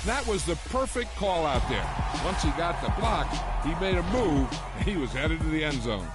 That was the perfect call out there. Once he got the block, he made a move, and he was headed to the end zone.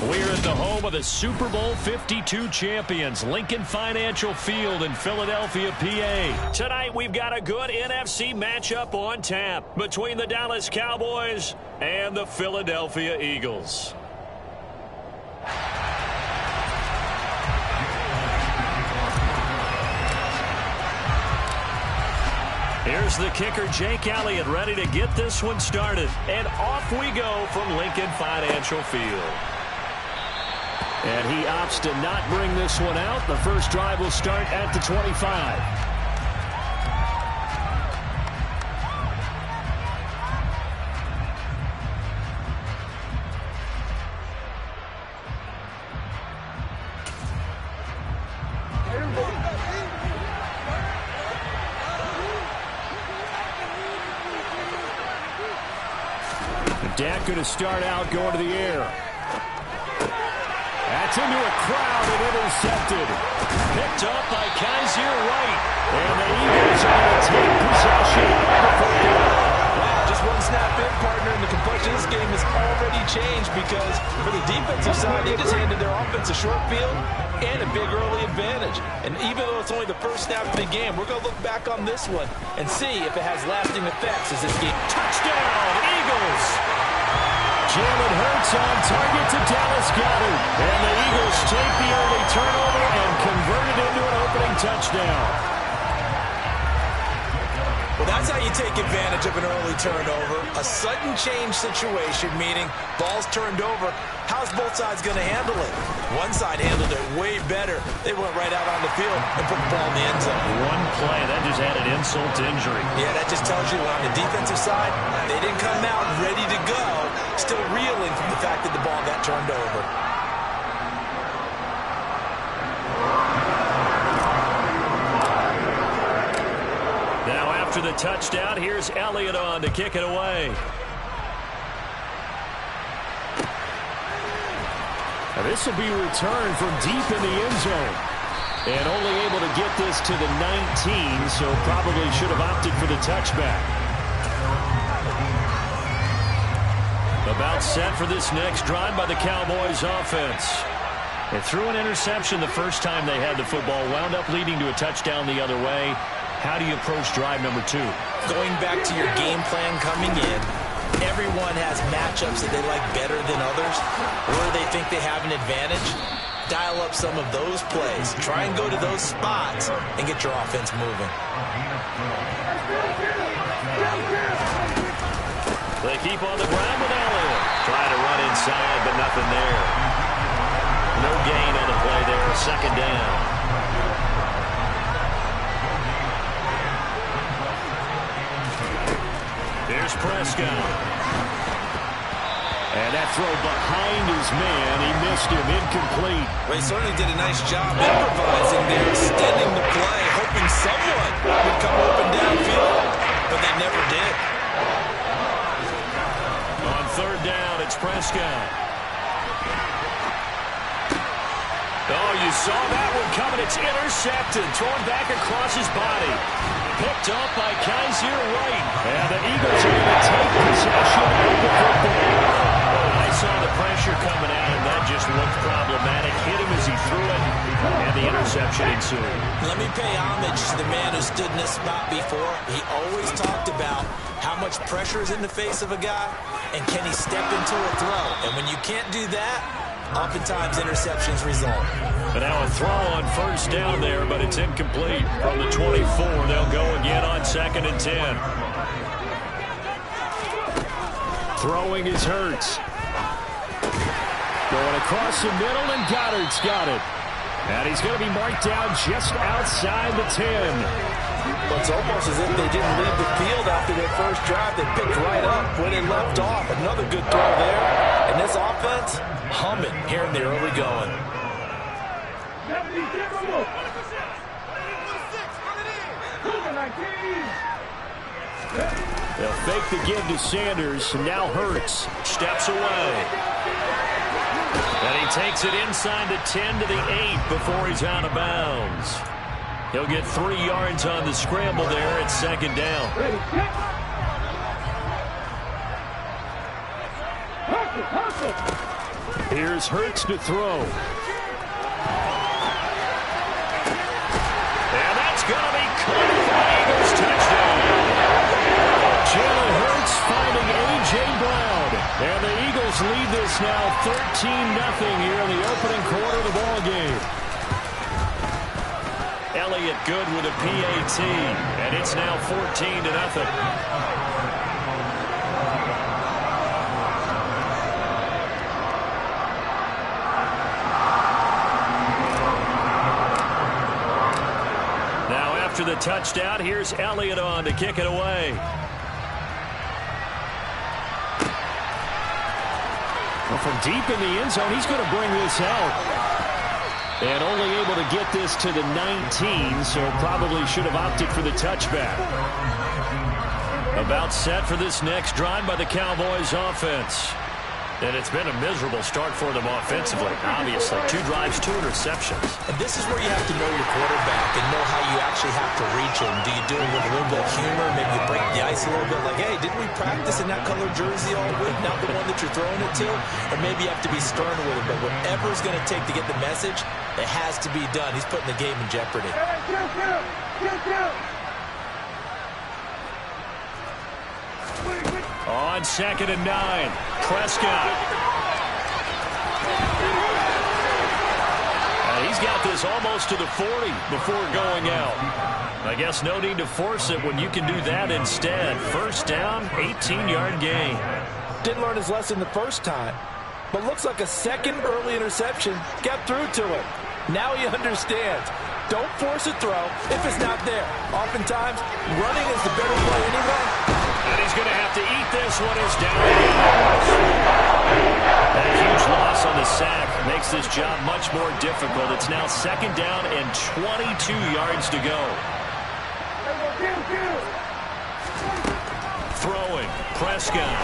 We're at the home of the Super Bowl 52 champions, Lincoln Financial Field in Philadelphia, PA. Tonight, we've got a good NFC matchup on tap between the Dallas Cowboys and the Philadelphia Eagles. Here's the kicker, Jake Elliott, ready to get this one started. And off we go from Lincoln Financial Field. And he opts to not bring this one out. The first drive will start at the 25. Dak going to start out going to the air. That's into a crowd and intercepted. Picked up by Kaiser White. And the Eagles are going to take possession of the football. Wow, just one snap in, partner, and the complexion of this game has already changed because for the defensive side, they just handed their offense a short field and a big early advantage. And even though it's only the first snap of the game, we're going to look back on this one and see if it has lasting effects as this game. Touchdown, Eagles! Jalen Hurts on target to Dallas Goedert. And the Eagles take the early turnover and convert it into an opening touchdown. Well, that's how you take advantage of an early turnover. A sudden change situation, meaning ball's turned over. How's both sides going to handle it? One side handled it way better. They went right out on the field and put the ball in the end zone. One play, that just added insult to injury. Yeah, that just tells you on the defensive side, they didn't come out ready to go, still reeling from the fact that the ball got turned over. Now after the touchdown, here's Elliott on to kick it away. Now this will be returned from deep in the end zone. And only able to get this to the 19, so probably should have opted for the touchback. About set for this next drive by the Cowboys offense. They threw an interception the first time they had the football, wound up leading to a touchdown the other way. How do you approach drive number 2? Going back to your game plan coming in, everyone has matchups that they like better than others, or they think they have an advantage. Dial up some of those plays. Try and go to those spots and get your offense moving. They keep on the ground with Elliott. Try to run inside, but nothing there. No gain on the play there. Second down. Here's Prescott. And that throw behind his man. He missed him. Incomplete. Well, he certainly did a nice job improvising there, extending the play, hoping someone would come open downfield, but they never did. On third down, it's Prescott. Oh, you saw that one coming. It's intercepted. Thrown back across his body. Picked up by Kaiser White. And the Eagles are going to take possession of the football. I saw the pressure coming at him. That just looked problematic. Hit him as he threw it, and the interception ensued. Let me pay homage to the man who stood in this spot before. He always talked about how much pressure is in the face of a guy, and can he step into a throw. And when you can't do that, oftentimes interceptions result. But now a throw on first down there, but it's incomplete. From the 24, they'll go again on 2nd and 10. Throwing is Hurts. Going across the middle, and Goddard's got it. And he's going to be marked down just outside the 10. Well, it's almost as if they didn't leave the field after their first drive. They picked right up where they left off. Another good throw there. And this offense, humming here in the early going. They'll fake the give to Sanders, and now Hurts steps away. And he takes it inside the 10 to the 8 before he's out of bounds. He'll get 3 yards on the scramble there at 2nd down. Here's Hurts to throw. And that's going to be caught for the Eagles touchdown. Jalen Hurts finding A.J. Brown. And the Eagles lead this now 13-0 here in the opening quarter of the ball game. Elliott good with a PAT. And it's now 14-0. After the touchdown, here's Elliott on to kick it away. Well, from deep in the end zone, he's going to bring this out. And only able to get this to the 19, so probably should have opted for the touchback. About set for this next drive by the Cowboys offense. And it's been a miserable start for them offensively. Obviously, 2 drives, 2 interceptions. And this is where you have to know your quarterback and know how you actually have to reach him. Do you do it with a little bit of humor? Maybe you break the ice a little bit. Like, hey, didn't we practice in that color jersey all week? Not the one that you're throwing it to? Or maybe you have to be stern with him. But whatever it's going to take to get the message, it has to be done. He's putting the game in jeopardy. On 2nd and 9, Prescott. He's got this almost to the 40 before going out. I guess no need to force it when you can do that instead. First down, 18-yard gain. Didn't learn his lesson the first time, but looks like a second early interception got through to him. Now he understands. Don't force a throw if it's not there. Oftentimes, running is the better play anyway. And he's going to have to eat this one. Is down. That huge loss on the sack makes this job much more difficult. It's now 2nd down and 22 yards to go. Throwing, Prescott.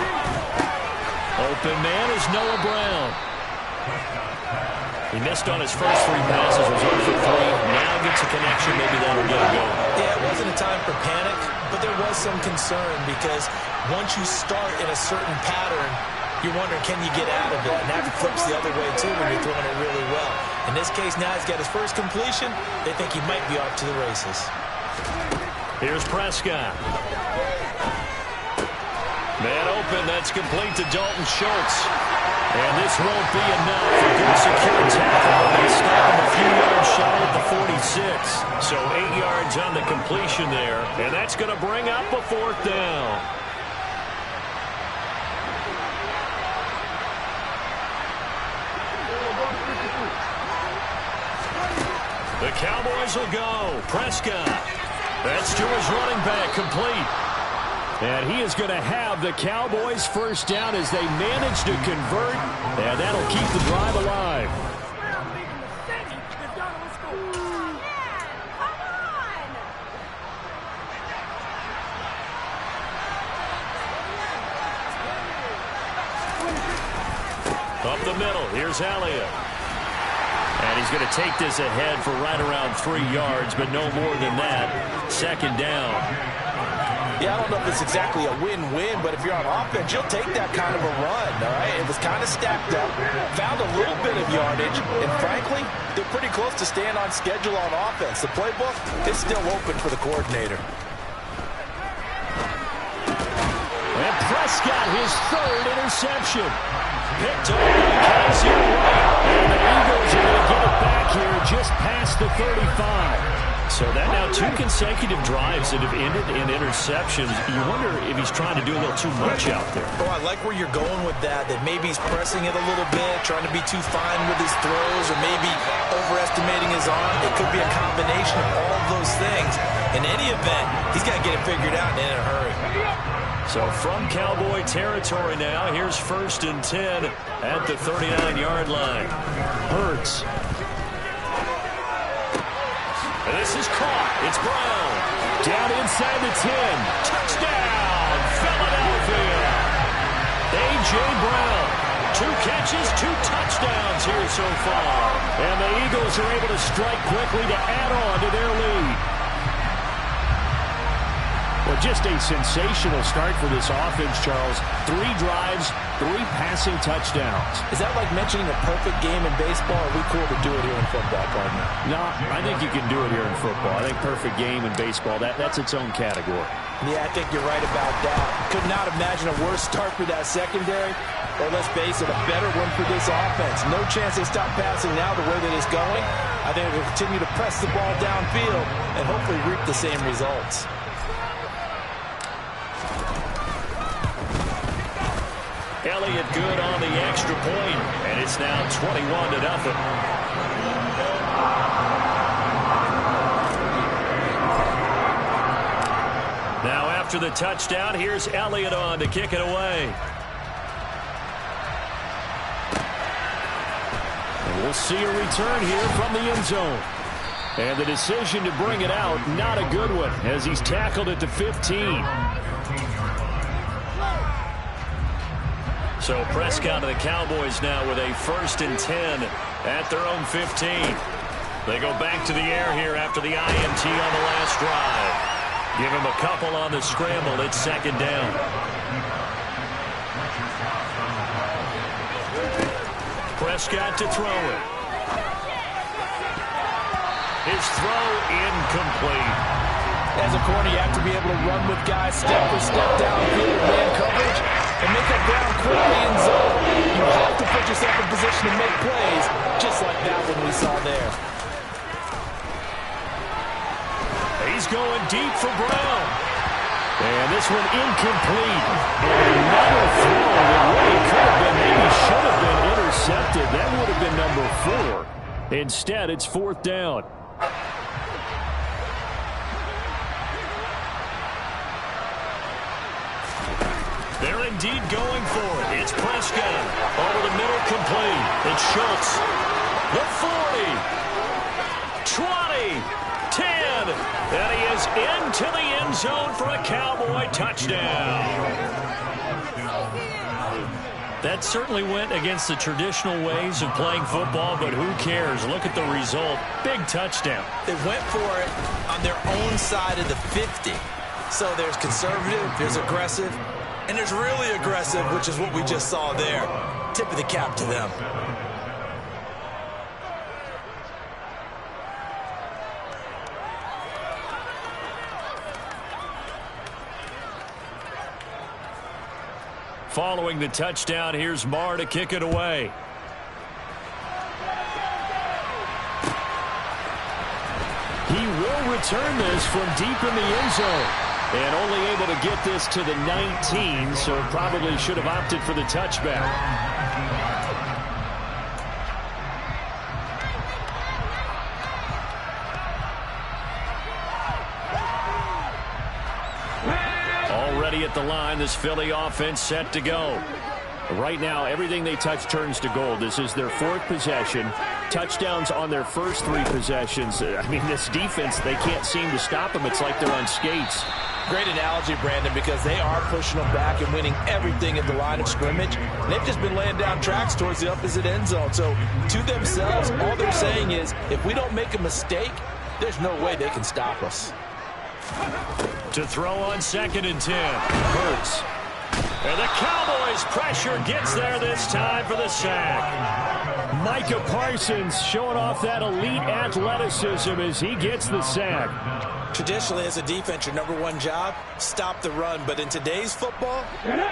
Open man is Noah Brown. He missed on his first 3 passes, was 0 for 3. Now gets a connection, maybe that'll get a go. Yeah, it wasn't a time for panic, but there was some concern because once you start in a certain pattern, you're wondering, can you get out of it? And that flips the other way, too, when you're throwing it really well. In this case, now he's got his first completion. They think he might be off to the races. Here's Prescott. Man open, that's complete to Dalton Schultz. And this won't be enough. A good secure tackle. They stop him a few yards shy at the 46. So 8 yards on the completion there. And that's going to bring up a 4th down. The Cowboys will go. Prescott. That's to his running back, complete. And he is going to have the Cowboys first down as they manage to convert. And that'll keep the drive alive. Up the middle, here's Elliott. And he's going to take this ahead for right around 3 yards, but no more than that. 2nd down. Yeah, I don't know if it's exactly a win-win, but if you're on offense, you'll take that kind of a run, all right? It was kind of stacked up, found a little bit of yardage, and frankly, they're pretty close to staying on schedule on offense. The playbook is still open for the coordinator. And Prescott, his 3rd interception. Picked up by Kaiser White. And the Eagles are going to get it back here just past the 35. So that now 2 consecutive drives that have ended in interceptions. You wonder if he's trying to do a little too much out there. Oh, I like where you're going with that maybe he's pressing it a little bit, trying to be too fine with his throws, or maybe overestimating his arm. It could be a combination of all of those things. In any event, he's got to get it figured out and in a hurry. So from Cowboy territory now, here's 1st and 10 at the 39-yard line. Hurts. And this is caught. It's Brown. Down inside the 10. Touchdown, Philadelphia. A.J. Brown. 2 catches, 2 touchdowns here so far. And the Eagles are able to strike quickly to add on to their lead. Well, just a sensational start for this offense, Charles. 3 drives, 3 passing touchdowns. Is that like mentioning a perfect game in baseball? Or are we cool to do it here in football, partner? No, I think you can do it here in football. I think perfect game in baseball, that's its own category. Yeah, I think you're right about that. Could not imagine a worse start for that secondary. Or let's face it, a better one for this offense. No chance they stop passing now the way that it's going. I think they'll continue to press the ball downfield and hopefully reap the same results. Elliott good on the extra point, and it's now 21-0. Now after the touchdown, here's Elliott on to kick it away. And we'll see a return here from the end zone. And the decision to bring it out, not a good one, as he's tackled at the 15. So Prescott and the Cowboys now with a 1st and 10 at their own 15. They go back to the air here after the INT on the last drive. Give him a couple on the scramble. It's 2nd down. Prescott to throw it. His throw incomplete. As a corner, you have to be able to run with guys step for step downfield with man coverage and make up ground quickly in zone. You have to put yourself in position to make plays, just like that one we saw there. He's going deep for Brown. And this one incomplete. And another throw that really could have been, maybe should have been intercepted. That would have been number 4. Instead, it's 4th down. They're indeed going for it. It's Prescott. Over the middle, complete. It's Schultz. The 40. 20. 10. And he is into the end zone for a Cowboy touchdown. That certainly went against the traditional ways of playing football, but who cares? Look at the result. Big touchdown. They went for it on their own side of the 50. So there's conservative, there's aggressive, and there's really aggressive, which is what we just saw there. Tip of the cap to them. Following the touchdown, here's Marr to kick it away. He will return this from deep in the end zone. And only able to get this to the 19, so probably should have opted for the touchback. Already at the line, this Philly offense set to go. Right now, everything they touch turns to gold. This is their 4th possession. Touchdowns on their first 3 possessions. I mean, this defense, they can't seem to stop them. It's like they're on skates. Great analogy, Brandon, because they are pushing them back and winning everything at the line of scrimmage. And they've just been laying down tracks towards the opposite end zone. So to themselves, all they're saying is, if we don't make a mistake, there's no way they can stop us. To throw on 2nd and 10. Hurts. And the Cowboys pressure gets there this time for the sack. Micah Parsons showing off that elite athleticism as he gets the sack. Traditionally, as a defense, your number 1 job, stop the run. But in today's football,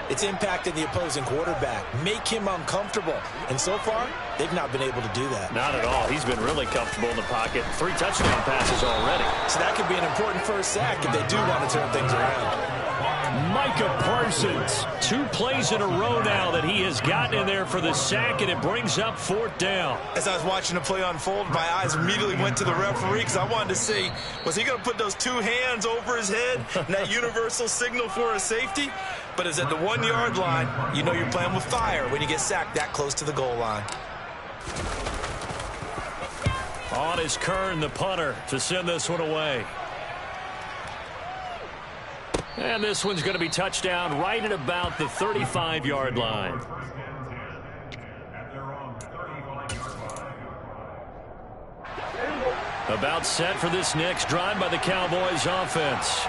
it's impacting the opposing quarterback. Make him uncomfortable. And so far, they've not been able to do that. Not at all. He's been really comfortable in the pocket. 3 touchdown passes already. So that could be an important first sack if they do want to turn things around. Micah Parsons. 2 plays in a row now that he has gotten in there for the sack, and it brings up 4th down. As I was watching the play unfold, my eyes immediately went to the referee because I wanted to see, was he going to put those 2 hands over his head and that universal signal for a safety? But it's at the 1-yard line. You know you're playing with fire when you get sacked that close to the goal line. On is Kern, the punter, to send this one away. And this one's going to be touchdown right at about the 35-yard line. About set for this next drive by the Cowboys offense.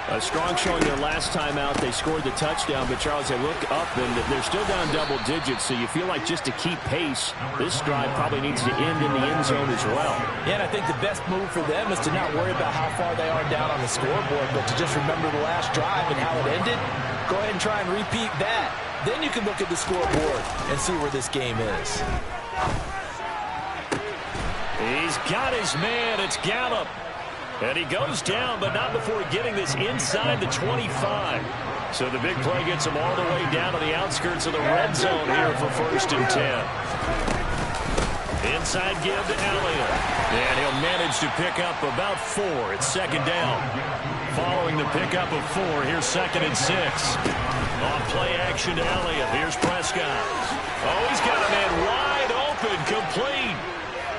A strong showing their last time out. They scored the touchdown, but Charles, they look up and they're still down double digits, so you feel like just to keep pace, this drive probably needs to end in the end zone as well. Yeah, and I think the best move for them is to not worry about how far they are down on the scoreboard, but to just remember the last drive and how it ended. Go ahead and try and repeat that. Then you can look at the scoreboard and see where this game is. He's got his man. It's Gallup. And he goes down, but not before getting this inside the 25. So the big play gets him all the way down to the outskirts of the red zone here for 1st and 10. Inside give to Elliott. And he'll manage to pick up about 4. It's 2nd down. Following the pickup of 4, here's 2nd and 6. On play action to Elliott. Here's Prescott. Oh, he's got a man wide open, complete.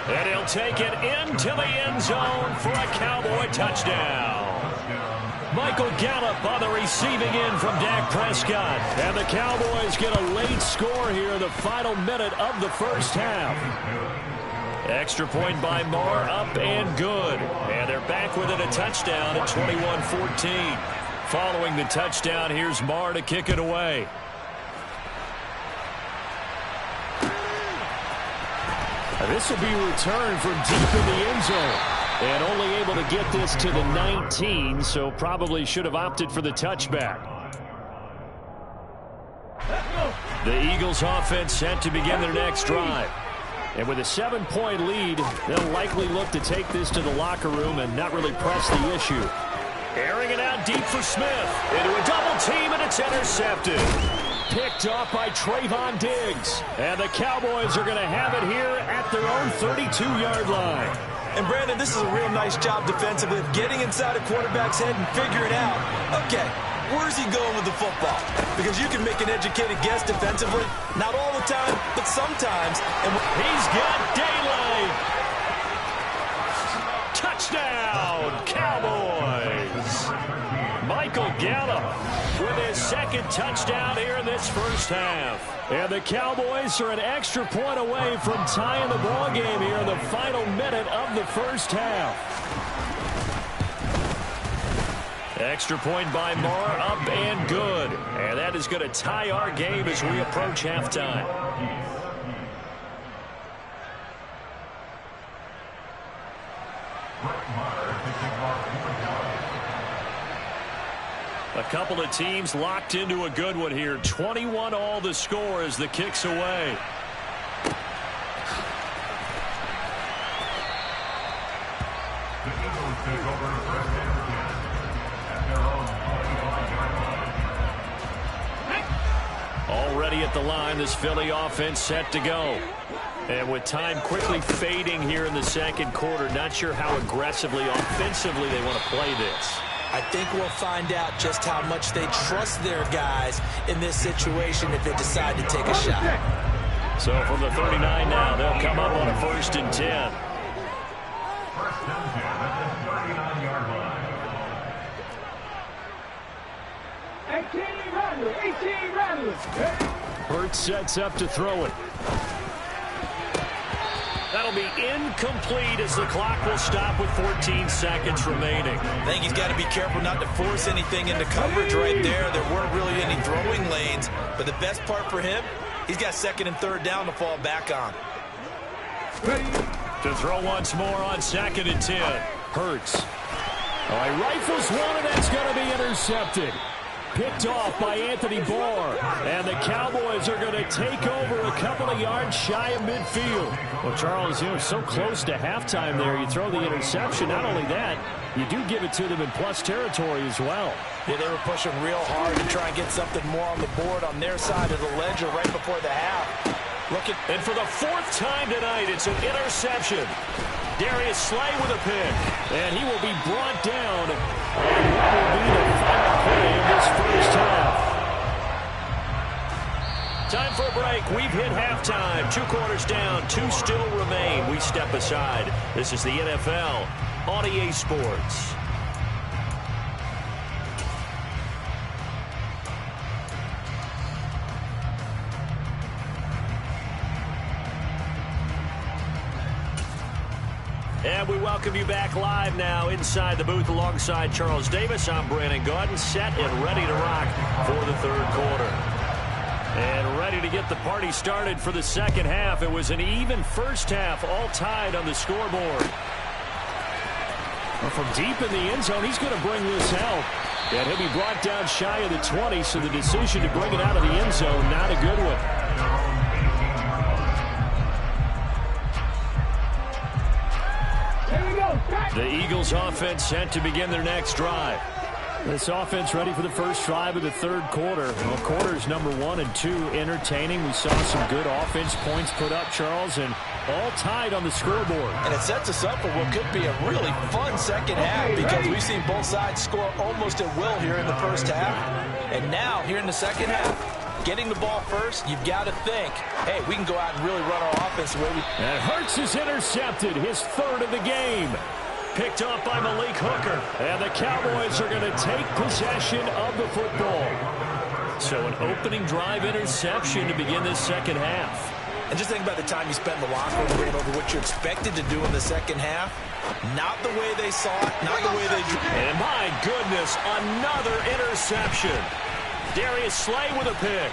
And he'll take it into the end zone for a Cowboy touchdown. Michael Gallup on the receiving end from Dak Prescott. And the Cowboys get a late score here in the final minute of the first half. Extra point by Marr, up and good. And they're back within a touchdown at 21-14. Following the touchdown, here's Marr to kick it away. This will be returned from deep in the end zone. And only able to get this to the 19, so probably should have opted for the touchback. The Eagles offense set to begin their next drive. And with a 7-point lead, they'll likely look to take this to the locker room and not really press the issue. Airing it out deep for Smith. Into a double team, and it's intercepted. Picked off by Trayvon Diggs. And the Cowboys are going to have it here at their own 32-yard line. And, Brandon, this is a real nice job defensively of getting inside a quarterback's head and figuring out, okay, where's he going with the football? Because you can make an educated guess defensively. Not all the time, but sometimes. And he's got daylight. Touchdown, Cowboys. Michael Gallup with his 2nd touchdown here in this first half. And the Cowboys are an extra point away from tying the ball game here in the final minute of the first half. Extra point by Marr, up and good. And that is going to tie our game as we approach halftime. A couple of teams locked into a good one here. 21 all the score as the kick's away. Already at the line, this Philly offense set to go. And with time quickly fading here in the second quarter, not sure how aggressively, offensively they want to play this. I think we'll find out just how much they trust their guys in this situation if they decide to take a shot. So from the 39 now, they'll come up on a 1st and 10. Hurts sets up to throw it. That'll be incomplete as the clock will stop with 14 seconds remaining. I think he's got to be careful not to force anything into coverage right there. There weren't really any throwing lanes, but the best part for him, he's got 2nd and 3rd down to fall back on. To throw once more on 2nd and 10. Hurts. Oh, he rifles one, and that's going to be intercepted. Picked off by Anthony Barr. And the Cowboys are going to take over a couple of yards shy of midfield. Well, Charles, you're so close to halftime there. You throw the interception. Not only that, you do give it to them in plus territory as well. Yeah, they were pushing real hard to try and get something more on the board on their side of the ledger right before the half. And for the 4th time tonight, it's an interception. Darius Slay with a pick. And he will be brought down on what will be the final play of this first half. Time for a break. We've hit halftime. 2 quarters down. 2 still remain. We step aside. This is the NFL on EA Sports. And we welcome you back live now inside the booth alongside Charles Davis. I'm Brandon Gaudin, set and ready to rock for the third quarter. And ready to get the party started for the second half. It was an even first half, all tied on the scoreboard. Well, from deep in the end zone, he's going to bring this out. And he'll be brought down shy of the 20, so the decision to bring it out of the end zone, not a good one. The Eagles offense set to begin their next drive. This offense ready for the first drive of the third quarter. Well, quarters number 1 and 2 entertaining. We saw some good offense points put up, Charles, and all tied on the scoreboard. And it sets us up for what could be a really fun second half because we've seen both sides score almost at will here in the first half. And now, here in the second half, getting the ball first, you've got to think, hey, we can go out and really run our offense the way we... And Hurts is intercepted, his third of the game. Picked up by Malik Hooker. And the Cowboys are going to take possession of the football. So an opening drive interception to begin this second half. And just think about the time you spent in the locker room going over what you expected to do in the second half. Not the way they saw it, not the way they drew. And my goodness, another interception. Darius Slay with a pick.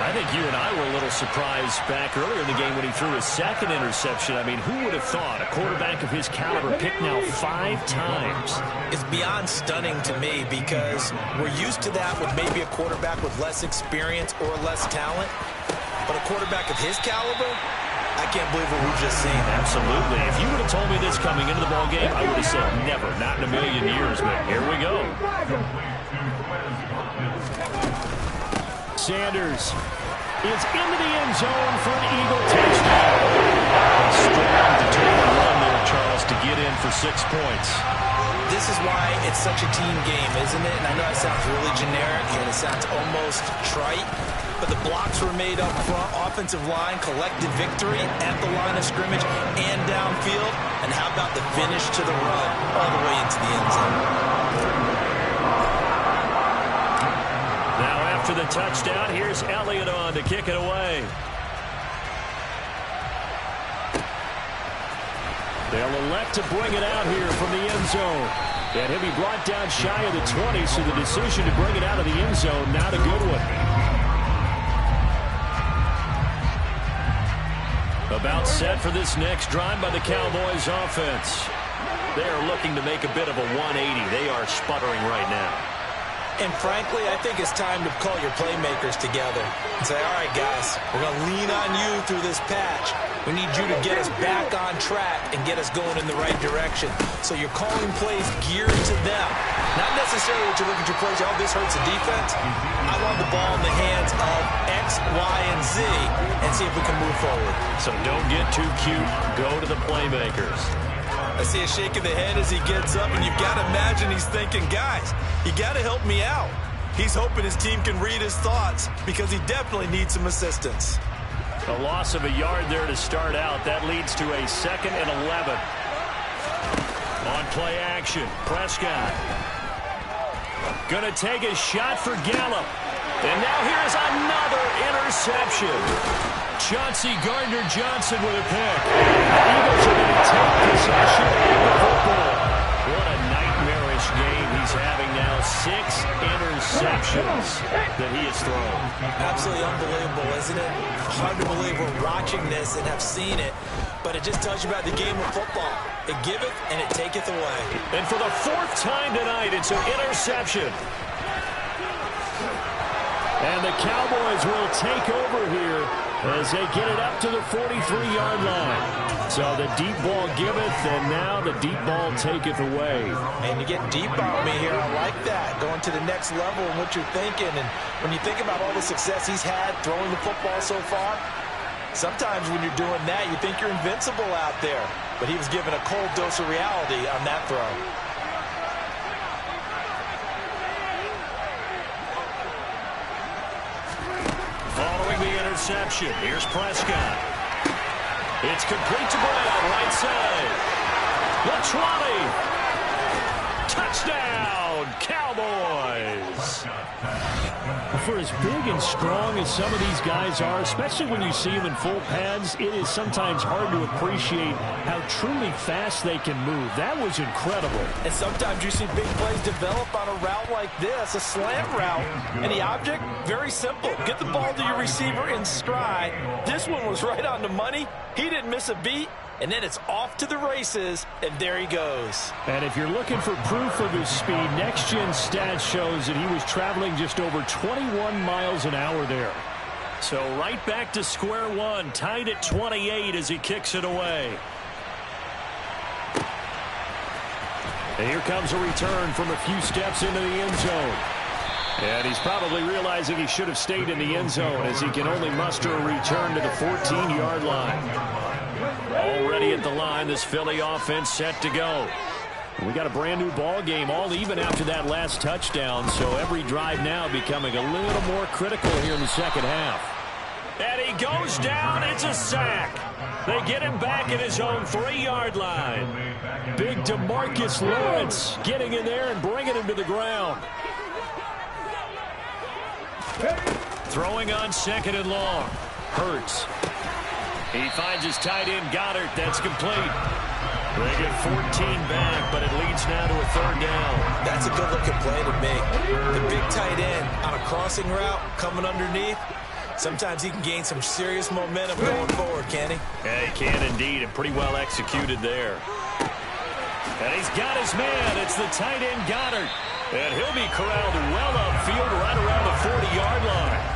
I think you and I were a little surprised back earlier in the game when he threw his second interception. I mean, who would have thought a quarterback of his caliber picked now 5 times? It's beyond stunning to me because we're used to that with maybe a quarterback with less experience or less talent. But a quarterback of his caliber, I can't believe what we've just seen. Absolutely. If you would have told me this coming into the ball game, I would have said never, not in a million years. But here we go. Sanders is into the end zone for an Eagle touchdown. Strong, determined run there, Charles, to get in for 6 points. This is why it's such a team game, isn't it? And I know that sounds really generic and it sounds almost trite, but the blocks were made up front, offensive line, collected victory at the line of scrimmage and downfield. And how about the finish to the run all the way into the end zone? Now after the touchdown, here's Elliott on to kick it away. They'll elect to bring it out here from the end zone. And he'll be brought down shy of the 20, so the decision to bring it out of the end zone, not a good one. About set for this next drive by the Cowboys offense. They are looking to make a bit of a 180. They are sputtering right now. And frankly, I think it's time to call your playmakers together and say, all right, guys, we're going to lean on you through this patch. We need you to get us back on track and get us going in the right direction. So you're calling plays geared to them. Not necessarily that you look at your plays, oh, this hurts the defense. I want the ball in the hands of X, Y, and Z and see if we can move forward. So don't get too cute. Go to the playmakers. I see a shake of the head as he gets up, and you've got to imagine he's thinking, guys, you got to help me out. He's hoping his team can read his thoughts because he definitely needs some assistance. A loss of a yard there to start out. That leads to a 2nd and 11. On play action, Prescott. Going to take a shot for Gallup. And now here's another interception. Chauncey Gardner-Johnson with a pick. The Eagles are going to take possession of the football. What a nightmarish game he's having now. 6 interceptions that he has thrown. Absolutely unbelievable, isn't it? Hard to believe we're watching this and have seen it, but it just tells you about the game of football. It giveth and it taketh away. And for the 4th time tonight, it's an interception. And the Cowboys will take over here as they get it up to the 43-yard line. So the deep ball giveth, and now the deep ball taketh away. And you get deep on me here. I like that. Going to the next level and what you're thinking. And when you think about all the success he's had throwing the football so far, sometimes when you're doing that, you think you're invincible out there. But he was given a cold dose of reality on that throw. Following the interception, here's Prescott. It's complete to Brown, right side. The 20. Touchdown, Cowboys. for as big and strong as some of these guys are, especially when you see them in full pads, it is sometimes hard to appreciate how truly fast they can move. That was incredible. And sometimes you see big plays develop on a route like this, a slant route. And the object, very simple. Get the ball to your receiver in stride. This one was right on the money. He didn't miss a beat. And then it's off to the races, and there he goes. And if you're looking for proof of his speed, Next Gen Stats shows that he was traveling just over 21 miles an hour there. So right back to square one, tied at 28 as he kicks it away. And here comes a return from a few steps into the end zone. And he's probably realizing he should have stayed in the end zone as he can only muster a return to the 14-yard line. Already at the line, this Philly offense set to go. We got a brand new ball game, all even after that last touchdown, so every drive now becoming a little more critical here in the second half. And he goes down. It's a sack. They get him back at his own 3-yard line. Big DeMarcus Lawrence getting in there and bringing him to the ground. Throwing on 2nd and long. Hurts. He finds his tight end, Goddard. That's complete. They get 14 back, but it leads now to a 3rd down. That's a good-looking play to me. The big tight end on a crossing route coming underneath. Sometimes he can gain some serious momentum going forward, can he? Yeah, he can indeed, and pretty well executed there. And he's got his man. It's the tight end, Goddard. And he'll be corralled well upfield right around the 40-yard line.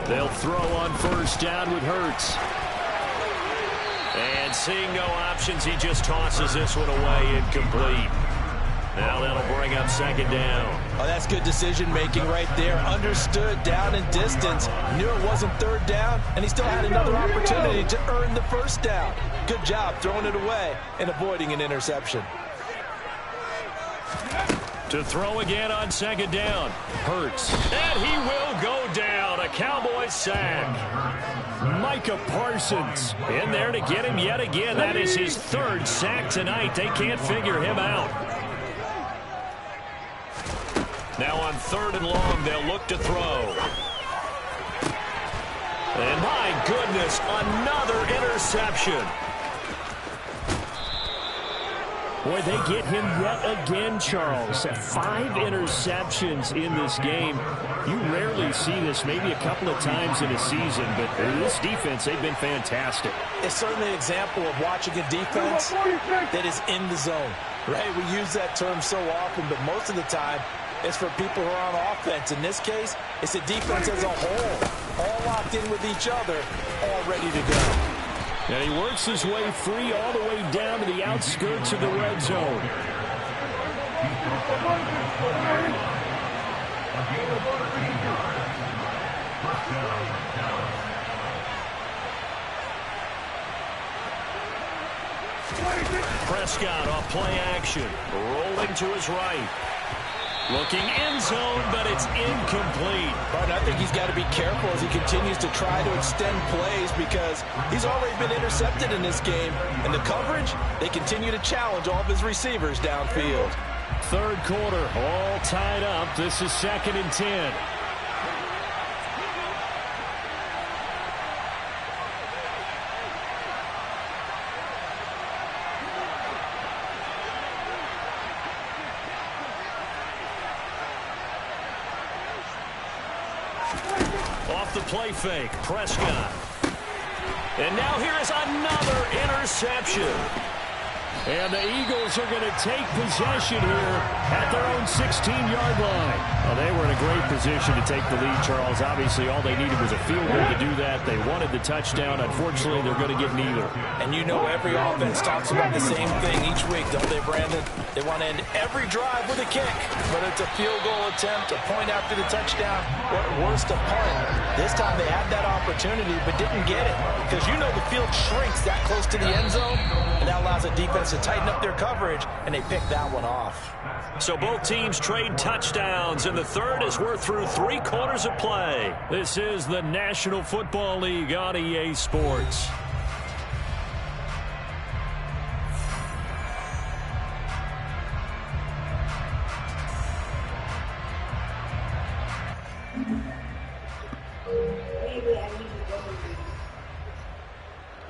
They'll throw on 1st down with Hurts. And seeing no options, he just tosses this one away, incomplete. Now that'll bring up 2nd down. Oh, that's good decision-making right there. Understood down and distance. Knew it wasn't 3rd down, and he still had another opportunity to earn the 1st down. Good job throwing it away and avoiding an interception. To throw again on 2nd down. Hurts. And he will go down. A Cowboys sack. Micah Parsons in there to get him yet again. That is his 3rd sack tonight. They can't figure him out. Now on 3rd and long, they'll look to throw. And my goodness, another interception. Boy, they get him yet again, Charles. 5 interceptions in this game. You rarely see this, maybe a couple of times in a season, but this defense, they've been fantastic. It's certainly an example of watching a defense that is in the zone, right? We use that term so often, but most of the time, it's for people who are on offense. In this case, it's the defense as a whole, all locked in with each other, all ready to go. And he works his way free all the way down to the outskirts of the red zone. Prescott off play action, rolling to his right. Looking end zone, but it's incomplete. But I think he's got to be careful as he continues to try to extend plays because he's already been intercepted in this game. And the coverage, they continue to challenge all of his receivers downfield. 3rd quarter, all tied up. This is 2nd and 10. Off the play fake, Prescott. And now here is another interception. And the Eagles are going to take possession here at their own 16-yard line. Well, they were in a great position to take the lead, Charles. Obviously, all they needed was a field goal to do that. They wanted the touchdown. Unfortunately, they're going to get neither. And you know every offense talks about the same thing each week, don't they, Brandon? They want to end every drive with a kick, whether it's a field goal attempt, a point after the touchdown, or at worst, a punt. This time they had that opportunity but didn't get it because you know the field shrinks that close to the end zone, and that allows the defense to tighten up their coverage, and they picked that one off. So both teams trade touchdowns in the third as we're through 3 quarters of play. This is the National Football League on EA Sports.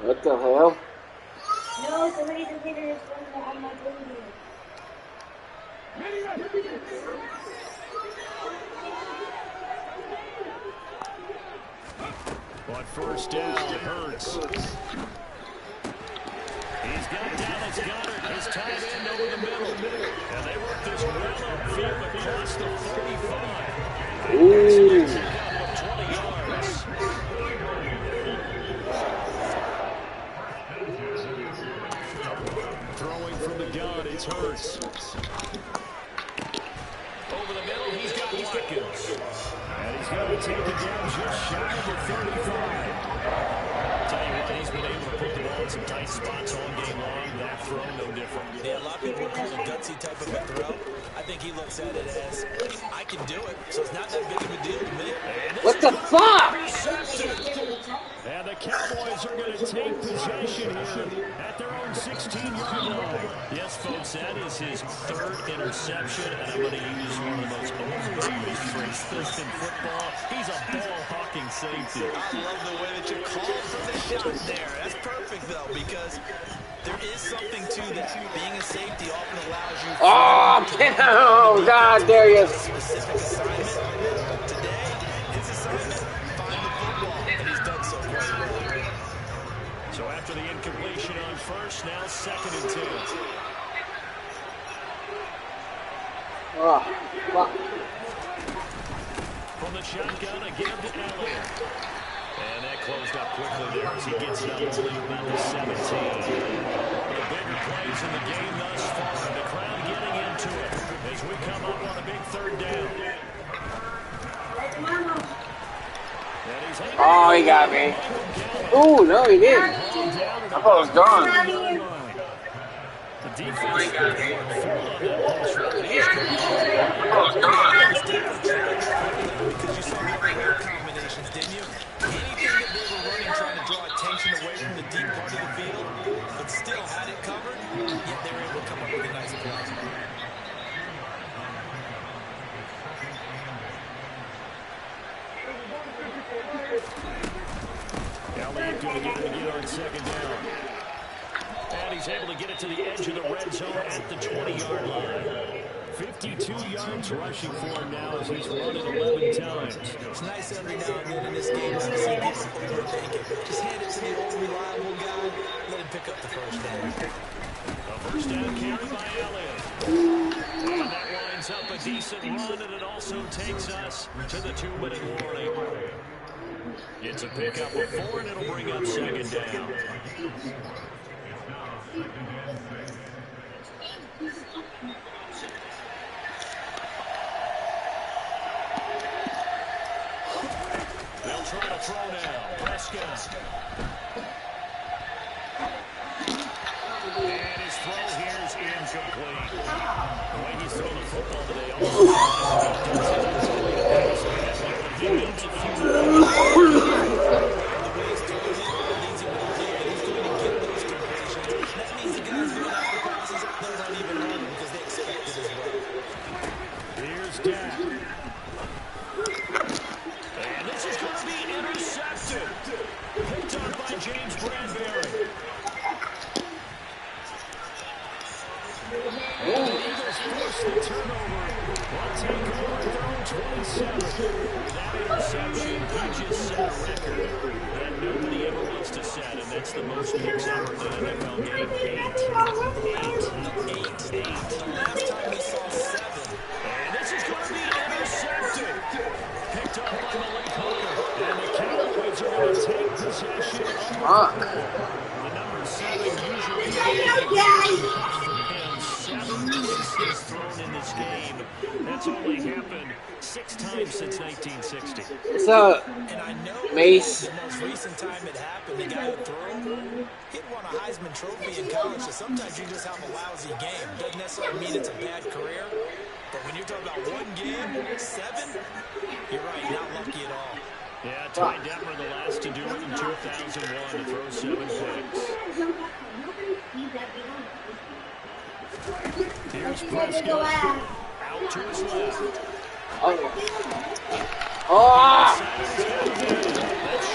What the hell? No, somebody's in there on my building. On first down, it hurts. He's got Dallas Goedert, his tight end, over the middle. And they work this well upfield across the 35. Ooh. 20 yards. Throwing from the gun, it's Hurts. Over the middle, he's got Watkins. And he's going to take it down just shy of the 35. Tell you what, he's been able to put the ball in some tight spots all game long. That throw, no different. Yeah, a lot of people would call it a gutsy type of a throw. I think he looks at it as, I can do it, so it's not that big of a deal to me. What the fuck? And the Cowboys are going to take possession here at their own 16-yard line. Yes, folks, that is his third interception, and I'm going to use one of the most overused phrases in football. He's a ball-hawking safety. I love the way that you called for the shot there. That's perfect, though, because there is something to that. Being a safety often allows you... Oh, God, Darius. ...specific assignment. Today, his assignment, find the football, and he's done so quite well. So after the incompletion on first, now 2nd and 2. Oh, fuck. From the shotgun, again to Elliott. And that closed up quickly there as he gets it up to lead about the 17. One of the bigger plays in the game thus far. The crowd getting into it as we come up on a big 3rd down. Oh, he got me. Ooh, no, he didn't. I thought it was gone. The defense got me. Because you saw the combinations, didn't you? Anything that they were running, trying to draw attention away from the deep part of the field, but still had it covered, yet they were able to come up with a nice play. Elliott going to get it again on 2nd down. And he's able to get it to the edge of the red zone at the 20-yard line. 52 yards rushing for him now as he's run it 11 times. It's nice every now and then in this game to see him overthink it. Just hand it to the old reliable guy, let him pick up the first down. A first down carry by Elliott. And that winds up a decent run, and it also takes us to the 2-minute warning. It's a pickup of 4, and it'll bring up 2nd down. They'll try to throw now. Prescott. And his throw here is incomplete. The way he's thrown the football today Here's Dak. And this is going to be intercepted. Picked up by James Bradbury. And the Eagles force the turnover. Will take over at their own 27. With that interception, he just set a record that nobody ever wants to set, and that's the most picks ever in an NFL game. 8. Last time we saw 7. And this is going to be intercepted. Picked up by Malik Hooker. And the Cowboys are going to take possession of the number 7 usually. 7 aces thrown in this game. That's only happened 6 times since 1960. What's up, And I know Mace? the most recent time it happened, the guy who threw, he'd won a Heisman Trophy in college, so sometimes you just have a lousy game. Doesn't necessarily mean it's a bad career, but when you're talking about 1 game, 7, you're right, not lucky at all. Yeah, Ty Detmer, the last to do it in 2001, to throw 7 picks. Here's Prescott. Out to his left. Oh. That's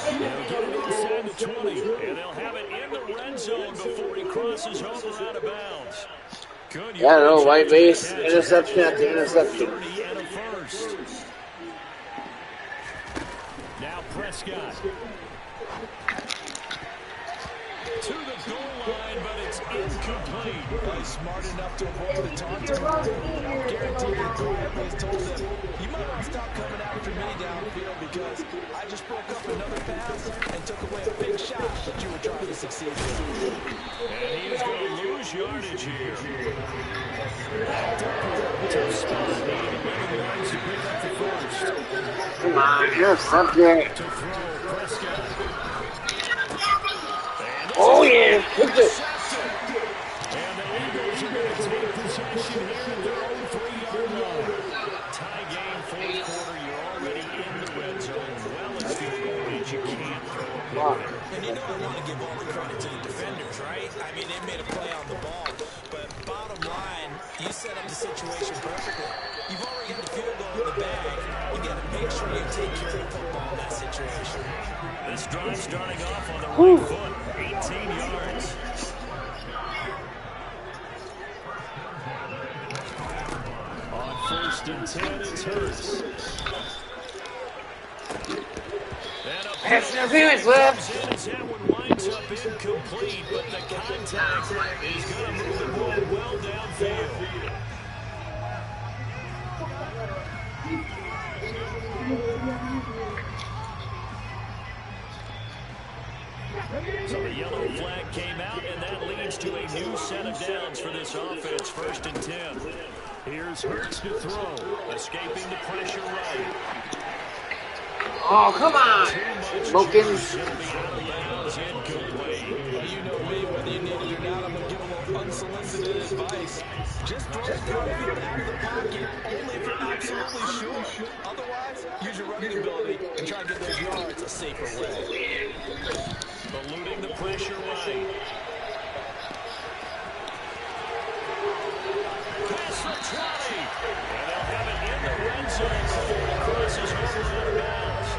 They'll get it inside the 20, and they'll have it in the red zone before he crosses over out of bounds. Good. Yeah, I don't know, white base, interception after interception. 30 and a first. Now Prescott. To the goal line, but it's incomplete. He's smart enough to avoid the taunting. I'm guaranteed he quietly has told them, you might want to stop coming after me downfield because I just broke up another pass and took away a big shot that you were trying to succeed with. And he is going to lose yardage here. Tough spot, needing 11 yards to pick up the first. Come on, you're something. To throw, Prescott. Oh, yeah, hit it. And the Eagles are going to take possession here at their own 3-yard line. Tie game, fourth quarter. You're already in the red zone. Well, it's field goal range. You can't throw it. And you know I want to give all the credit to the defenders, right? I mean, they made a play on the ball. But bottom line, you set up the situation perfectly. You've already got the field goal in the bag. You got to make sure you take care of the football in that situation. This drive starting off on the right foot. 18 yards. On 1st and 10, it's Hurts. Pass interference, left. That one winds up incomplete, but the contact is going to move the ball well downfield. So the yellow flag came out, and that leads to a new set of downs for this offense. 1st and 10. Here's Hurts to throw, escaping the pressure right. Oh, come on. Smokins. You know me, whether you need it or not, I'm going to give a little unsolicited advice. Just throw the ball in the back of the pocket, only if you're absolutely sure. Otherwise, use your running ability and try to get those yards a safer way. Eluding the pressure right. Pass the 20. And they'll have it in the red zone before it crosses over out of bounds.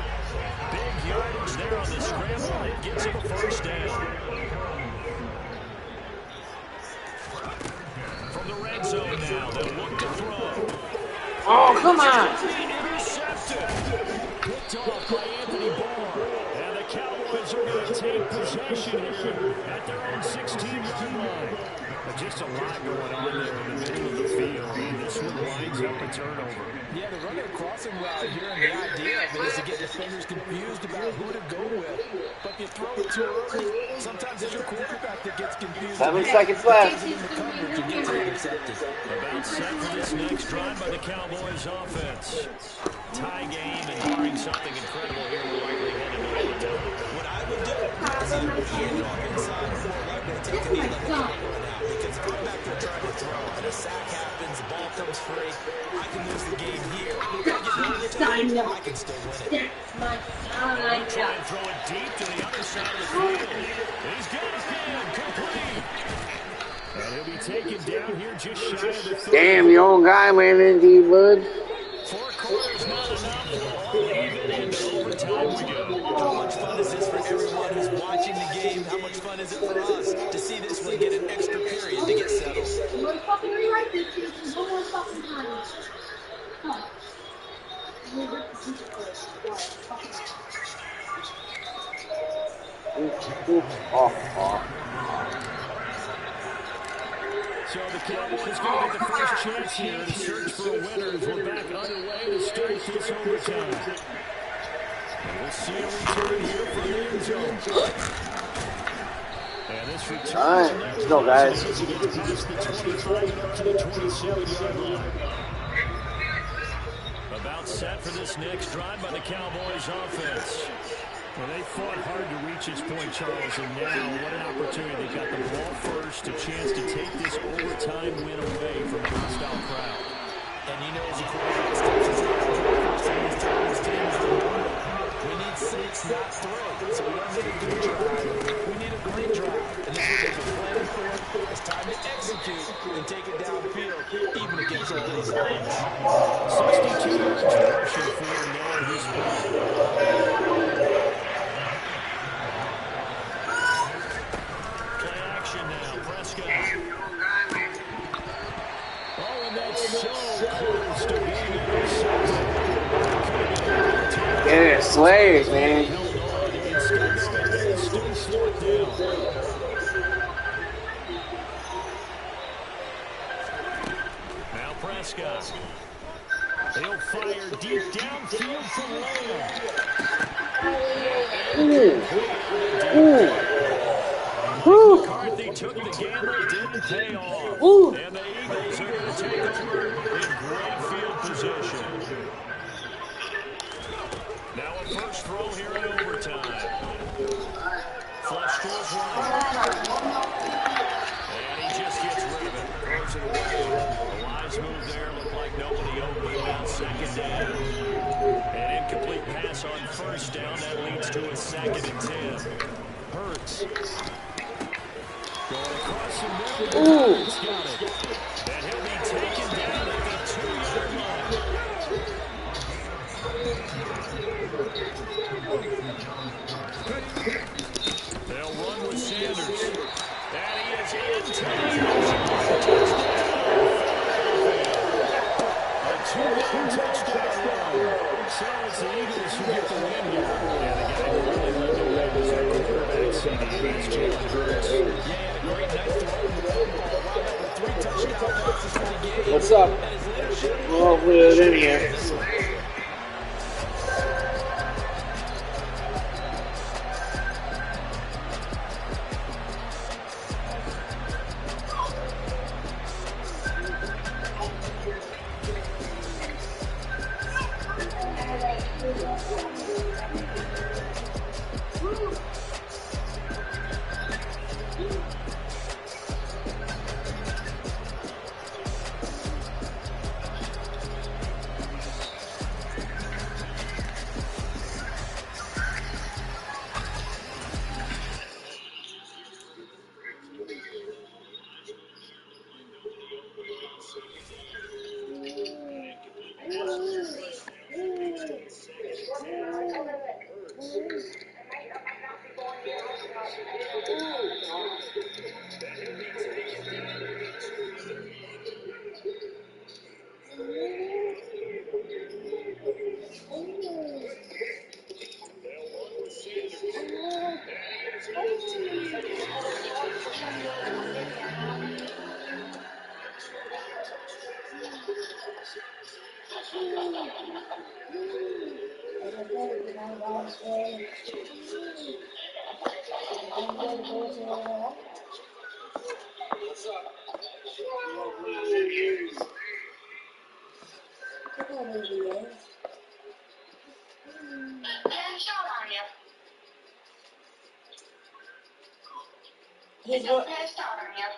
Big yardage there on the scramble, and it gets him a first down. From the red zone now, they'll look to throw. Oh, come on. Intercepted. Picked off by Anthony Barr. And the Cowboys are going to take possession here at their own 16-yard line. Just a lot going on there in the middle of the field. And this one winds up a turnover. Yeah, the running crossing route here, and the idea of it is to get defenders confused about who to go with. But if you throw it too early, sometimes it's your quarterback that gets confused. 7 seconds left. About set for this next drive by the Cowboys offense. Tie game, and barring something incredible here, we're likely headed to overtime. What I would do is either hand off inside or more likely take a knee like the Cowboy now. Because if I'm back there trying to throw and a sack happens, the ball comes free, I can lose the game here. If I get overtime, I can still win it. Try and throw it deep to the other side of the field. He's got it again, complete. And he'll be taken down here just shy of the 30. Damn, your own guy ran into you, bud. 4 quarters not enough. All even and overtime we go. How much fun is this for everyone who's watching the game? How much fun is it for us to see this one get an extra period to get settled? I'm gonna fucking rewrite this shit one more fucking time. Huh. So the Cowboys going to get the first chance here to search for a winner as we're back underway to start this overtime. And we'll see a return here from the end zone. And this return. All right, let's go, guys. Past the 25 and up to the 27-yard line. About set for this next drive by the Cowboys offense. Well, they fought hard to reach this point, Charles, and now what an opportunity. They got the ball first, a chance to take this overtime win away from a hostile crowd. And you know, as a quarterback, we need 6, not 3. So we don't need a good drive. We need a great drive. And this is what we're planning for. It's time to execute and take it downfield, even against all these lines. 62 yards rushing for Noah. Slayers, man. Instead, though, it is still fourth down. Now Prescott. He'll fire deep downfield for Lamb. McCarthy took the gamble, didn't pay off. And the Eagles are going to take over in great field position. Now a first throw here in overtime. Flush to his right. And he just gets rid of it. Throws it away. A wise move there. Looked like nobody open on second down. An incomplete pass on first down. That leads to a 2nd and 10. Hurts. Going across the middle. He's got it. And he'll be taken down at the 2-yard line. They'll run with Sanders. And he is into the end zone. A 2-yard touchdown run. So it's the Eagles who get the win here. Yeah, the guy who really led the way was that quarterback CD. That's Jalen Hurts. Yeah, a great night throwing. What's up? Well, put it in here.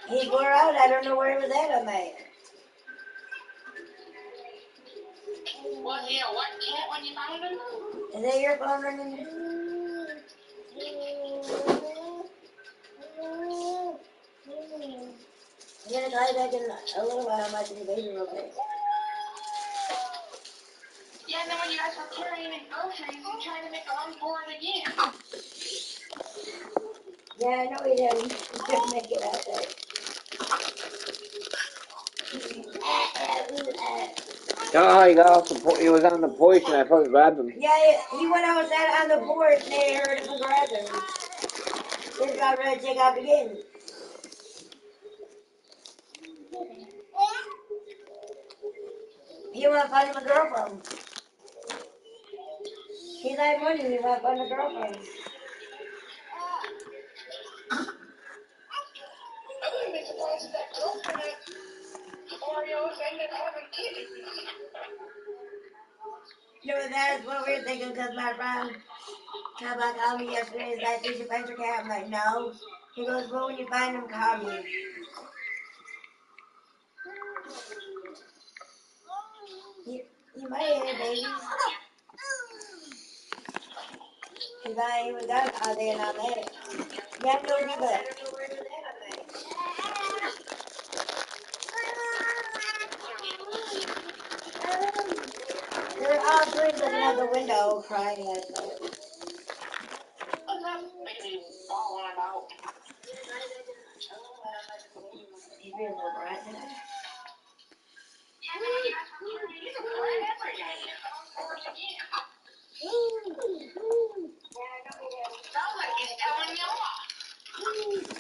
He wore out. I don't know where he was at on that. Was he a what cat when you found him? Is that your phone ringing? I'm going to call you back in a little while. I'm watching the baby real quick. Yeah, and then when you guys were carrying in groceries, you tried to make a run for it again. Yeah, I know he did. He couldn't make it out there. Oh, he got off the he was on the porch and I probably grabbed him. Yeah, he went outside on the porch and they heard him and grabbed him. They just got ready to take off again. He went to find him a girlfriend. He's like money, he went to find a girlfriend. I wouldn't be surprised if that girlfriend had Oreos and then having kids. You know, that's what we're thinking because my friend called me yesterday. He's like, did you find your cat? I'm like, no. He goes, well, when you find him, call me. You might have babies. Because I ain't even got all day and all that. Yeah, no, neither. They're all three looking out the window crying last night. What's that baby falling about? He's being a little bright today. Yeah, and then when you guys were carrying in every day, you found for it again.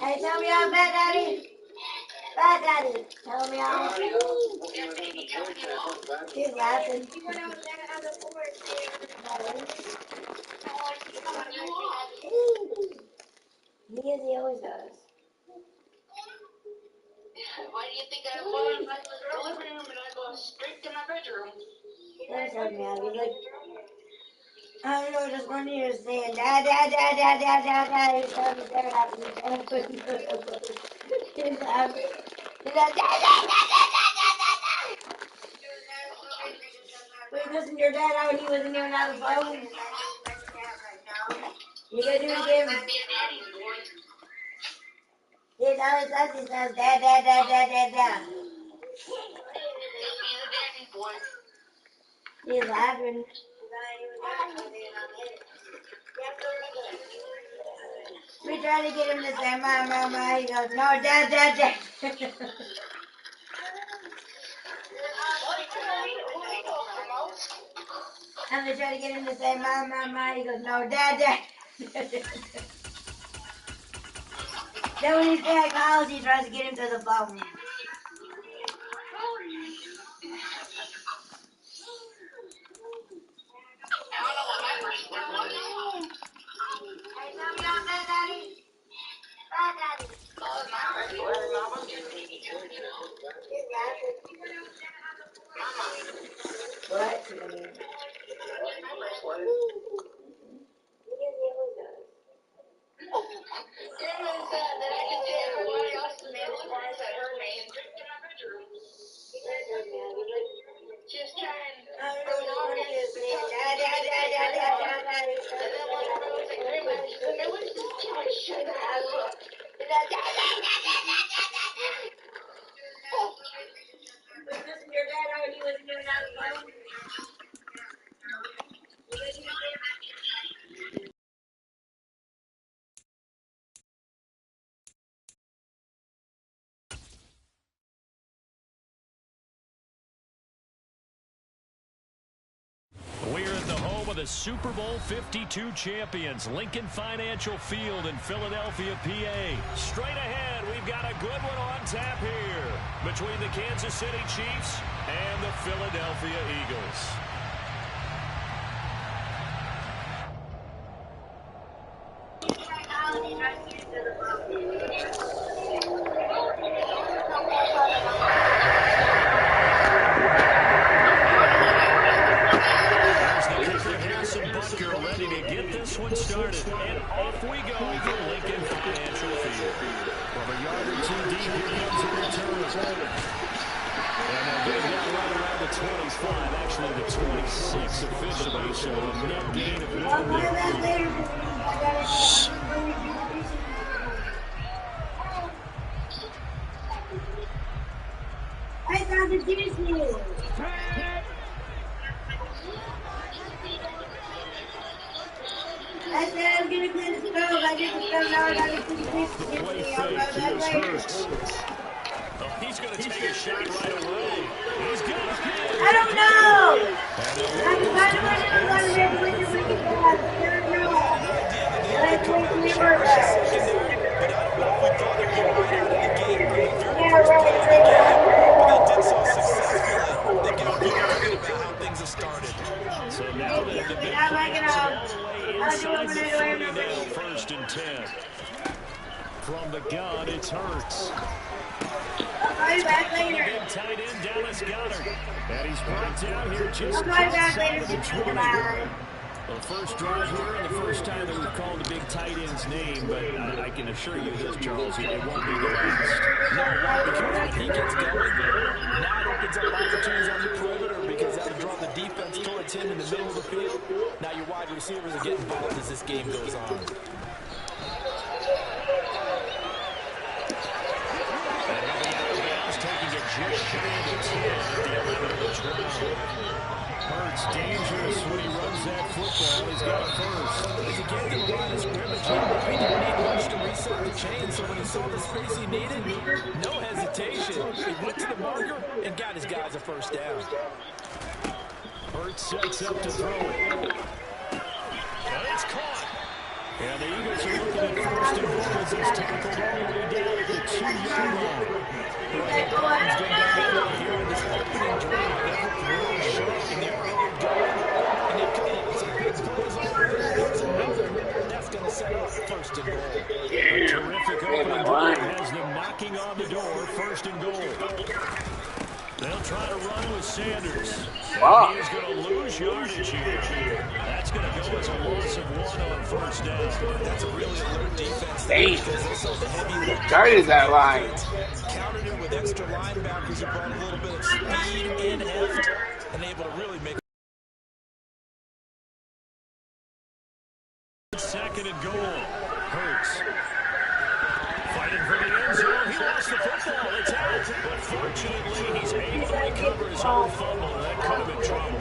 Hey, tell me all, Fat Daddy. Fat Daddy, tell me all. He's laughing. He always does. Why do you think I go in the living room and I go straight to my bedroom? That's helping me out. He's like, I don't know, just one year saying, Dad, Dad, Dad, Dad, Dad, Dad, Dad. He's trying to stare at me. He's laughing. He's like, Dad, Dad, Dad, Dad, Dad, Dad, Dad, Dad. Wait, listen to your dad out when he wasn't even on the phone. You gotta do it again. He's always says, he says, Dad, Dad, Dad, Dad, Dad, Dad. He's laughing. We try to get him to say, Mom, Mama. He goes, no, Dad, Dad, Dad. And they try to get him to say, Mom, Mama. He goes, no, Dad, Dad. Then when he's back at college, he tries to get him to the phone. What? Just trying. Listen, your dad out, he wasn't doing that alone. We're at the home of the Super Bowl 52 champions, Lincoln Financial Field in Philadelphia, PA. Straight ahead, we've got a good one on tap here between the Kansas City Chiefs and the Philadelphia Eagles. Ready to get this one started, and off we go for Lincoln Financial Field. From a yard or two deep, here comes a return. And they'll get that right around the 25, actually the 26 officially, so a net gain of 1 there. I found the Disney. I said I was going to clean the stove. I did the stove. Now I got to clean the Disney. Oh, he's going to take a shot right away. He's got a hit. I don't know. I'm trying to find out what it is. When you bring it back, I don't know. I think we were yeah, right. They did so successfully. They get good about how things have started. So now they've been inside the 30 now, 1st and 10. From the gun, it's Hurts. I'll be back later. Big tight end, Dallas Goedert. And he's brought down here just I'll be back outside later. of the 20. Well, first drive here, and the first time that we've called the big tight end's name, but I can assure you this, Charles, it won't be the last. No, because when he gets going, now it opens up opportunities on the perimeter because that'll draw the defense towards him in the middle of the field. Now your wide receivers are getting involved as this game goes on. Taking it just shy of the 10 at the 11 of the 12. Hurts dangerous when he runs that football. He's got a first. As he gets to the line of scrimmage, he didn't need much to reset the chain, so when he saw the space he needed, no hesitation. He went to the marker and got his guys a first down. Hurts sets up to throw it. And it's caught. And the Eagles are looking to at first and goal as he's tackled all the way down at the 2-yard line. He's going down the field here in this opening drive. Everett really sharp in the early going. And they come up with some big plays already. Here's another. That's going to set up first and goal. A terrific opening drive has them knocking on the door. First and goal. They'll try to run with Sanders. Wow. He is going to lose yardage here. That's going to go as a loss of 1 on first down. That's a really alert defense. Dang. Guarded that line. Countered it with extra linebackers who brought a little bit of speed and heft and able to really make second and goal. Hurts. Fighting for the end zone. He lost the football. It's out. But fortunately, he's able to recover his own fumble. That could have been trouble.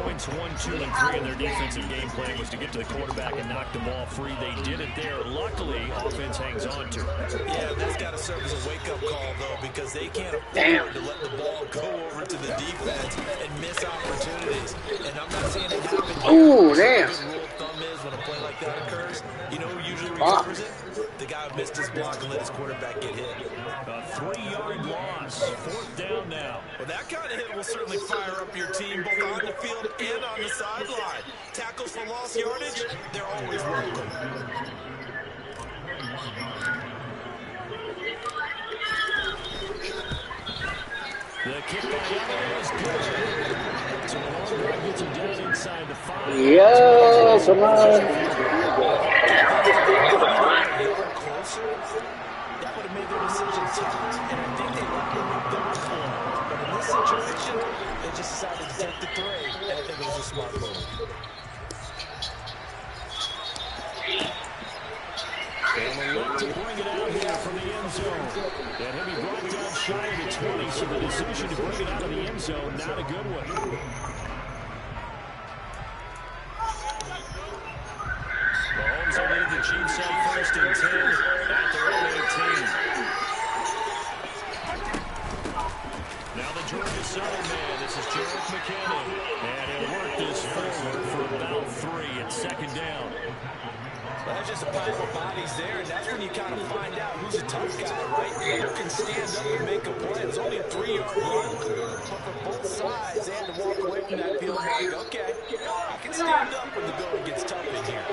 Points 1, 2, and 3 in their defensive game plan was to get to the quarterback and knock the ball free. They did it there. Luckily, offense hangs on to it. Yeah, that's got to serve as a wake-up call, though, because they can't afford to let the ball go over to the defense and miss opportunities. And I'm not saying it happened here. Ooh, damn. The rule of thumb is when a play like that occurs, you know who usually recovers it? The guy who missed his block and let his quarterback get hit. A 3-yard loss. 4th down now. Well, that kind of hit will certainly fire up your team both on the field and on the sideline. Tackles for lost yardage, they're always welcome. The kick by Elliott is good. So Longback gets him down inside the 5. Yo, come on. That would have made their decision tough, and I think they let them move their call. But in this situation, they just decided to take the 3, and I think it was a smart move. And they look to bring it out here from the end zone. And he'll be brought down shy of the 20, so the decision to bring it out of the end zone, not a good one. Mahomes will lead the Chiefs on 1st and 10 at their own 18. Now the Georgia Southern man, this is Jerick McKinnon. And he'll work this forward for about 3 at 2nd down. Well, there's just a pile of bodies there, and that's when you kind of find out who's a tough guy, right? Who can stand up and make a play. It's only a 3-yard run, but for both sides, they had to walk away from that field like, okay, I can stand up when the going gets tough in here.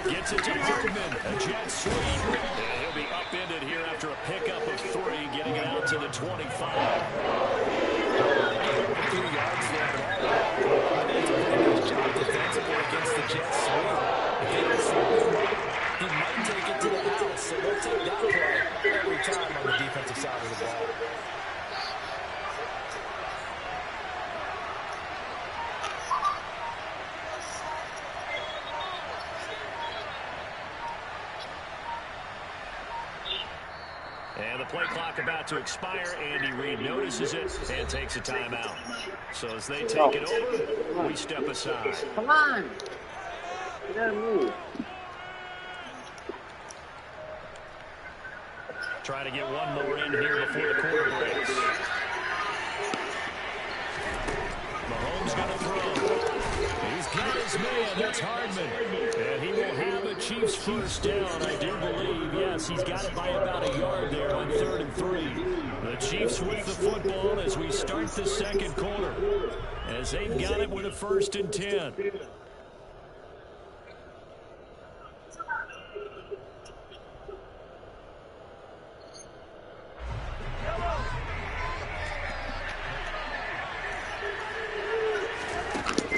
Gets it to Hardman, a jet sweep. And he'll be upended here after a pickup of 3, getting it out to the 25. 3 yards there. I think it's a pretty nice job defensively against the jet sweep. If they don't slow him up, he might take it to the house. So they'll take that play every time on the defensive side of the ball. And the play clock about to expire. Andy Reid notices it and takes a timeout. So as they take it over, we step aside. Come on. You gotta move. Try to get one more in here before the quarter breaks. Mahomes going to throw. He's got his man. That's Hardman. And he will have a Chiefs first down, I do believe. Yes, he's got it by about a yard there on 3rd and 3. The Chiefs with the football as we start the 2nd quarter. As they've got it with a 1st and 10.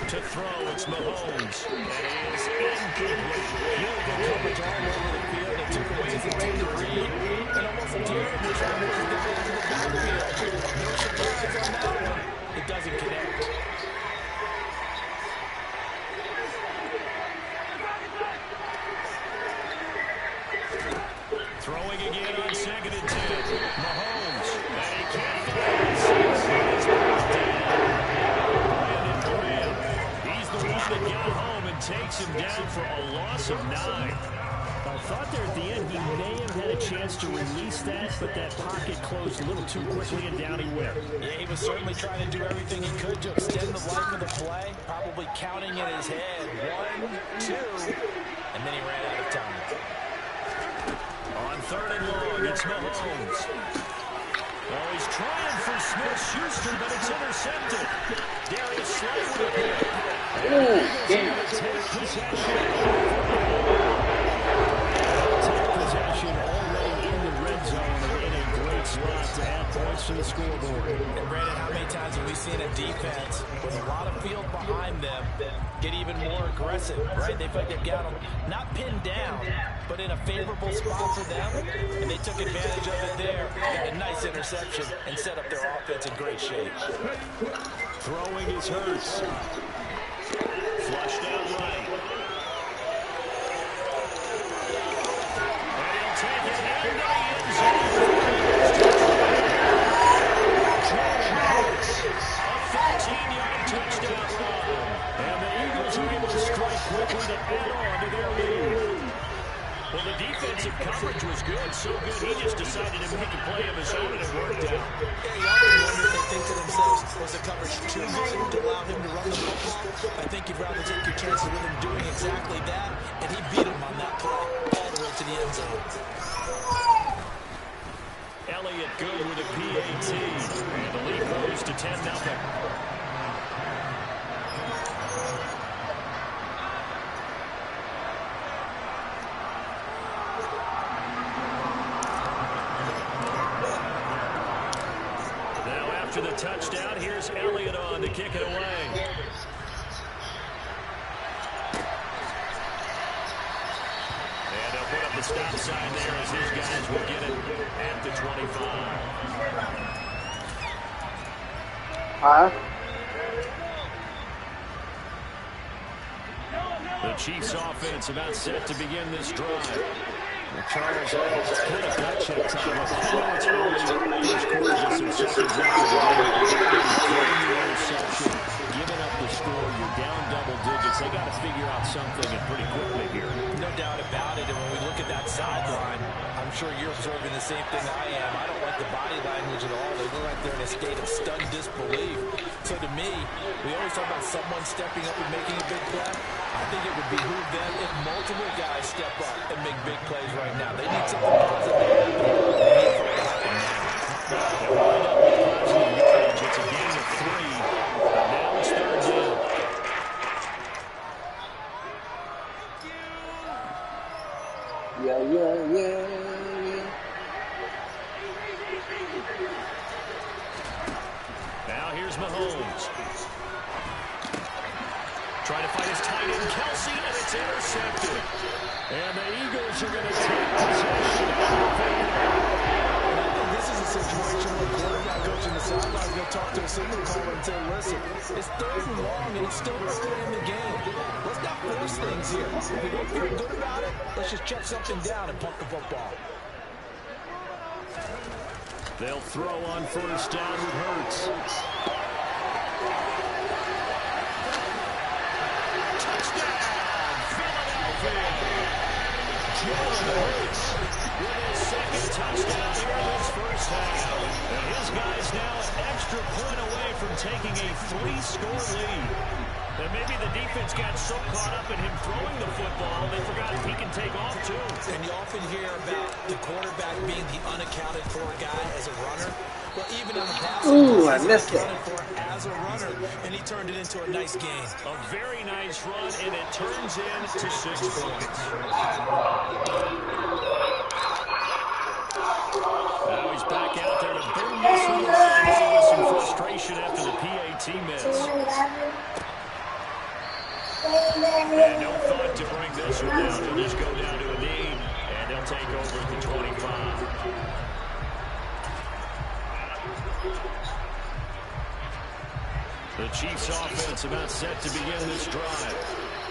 To throw, it's Mahomes. And it is incomplete. Good coverage all over the field. It took away his intended read and almost dared to try to move the ball to the backfield. No surprise on that one. It doesn't connect. Throwing again on 2nd and 10. Mahomes. And he can't find He's the one that got home and takes him down for a loss of 9. I thought there at the end he may have had a chance to released that, but that pocket closed a little too quickly, and down he went. Yeah, he was certainly trying to do everything he could to extend the life of the play, probably counting in his head. 1, 2, and then he ran out of time. On 3rd and long, it's Mahomes. Oh, he's trying for Smith-Schuster, but it's intercepted. Darius Slay with a pick. Take possession already in the red zone and in a great spot to add points to the scoreboard. And Brandon, how many times have we seen a defense with a lot of field behind them get even more aggressive, right? They feel like they've got them not pinned down, but in a favorable spot for them, and they took advantage of it there. Got a nice interception and set up their offense in great shape. Throwing is Hurts. Flushed out right. And he'll take it into the end zone. A 14-yard touchdown run. And the Eagles are able to strike quickly to add on to their lead. Well, the defensive coverage was good, so good he just decided to make a play of his own, and it worked out. Yeah, you often wonder if they think to themselves, was the coverage too good to allow him to run the ball? I think you'd rather take your chances with him doing exactly that, and he beat him on that play all the way to the end zone. Elliott good with a PAT, and the lead goes to 10-0. After the touchdown, here's Elliott on to kick it away. And they'll put up the stop sign there as his guys will get it at the 25. The Chiefs offense about set to begin this drive. Charles, it's kind of gut check time. I know it's early first quarter, just some seconds left. Giving up the score, you're down double digits. They got to figure out something and pretty quickly here. No doubt about it. And when we look at that sideline, I'm sure you're observing the same thing I am. I don't like the body language at all. They look like they're in a state of stunned disbelief. So to me, we always talk about someone stepping up and making a big play. I think it would behoove them if multiple guys step up and make big plays right now. They need something positive to happen. They need for it to happen now. They wind up with positive yards. It's a gain of 3. Now it's 3rd down. Yeah. Now here's Mahomes. Trying to find his tight end, Kelsey, and it's intercepted. And the Eagles are going to take possession. This is a situation where the quarterback coach in the sidelines going to talk to a signal caller and say, listen, it's 3rd and long, and it's still early in the game. Let's not force things here. If we don't feel good about it, let's just check something down and punt the football. They'll throw on 1st down with Hurts. Touchdown, Philadelphia. Jalen Hurts with his 2nd touchdown here in this first half. And his guys now an extra point away from taking a 3-score lead. And maybe the defense got so caught up in him throwing the football, they forgot he can take off too. And you often hear about the quarterback being the unaccounted for guy as a runner. Well, even in the past, I missed it. For as a runner, and he turned it into a nice game. A very nice run, and it turns into 6 points. Now he's back out there to boom this one around. Maybe with some frustration after the PAT miss. And no thought to bring this one down. He'll just go down to a knee, and they'll take over at the 25. The Chiefs offense about set to begin this drive.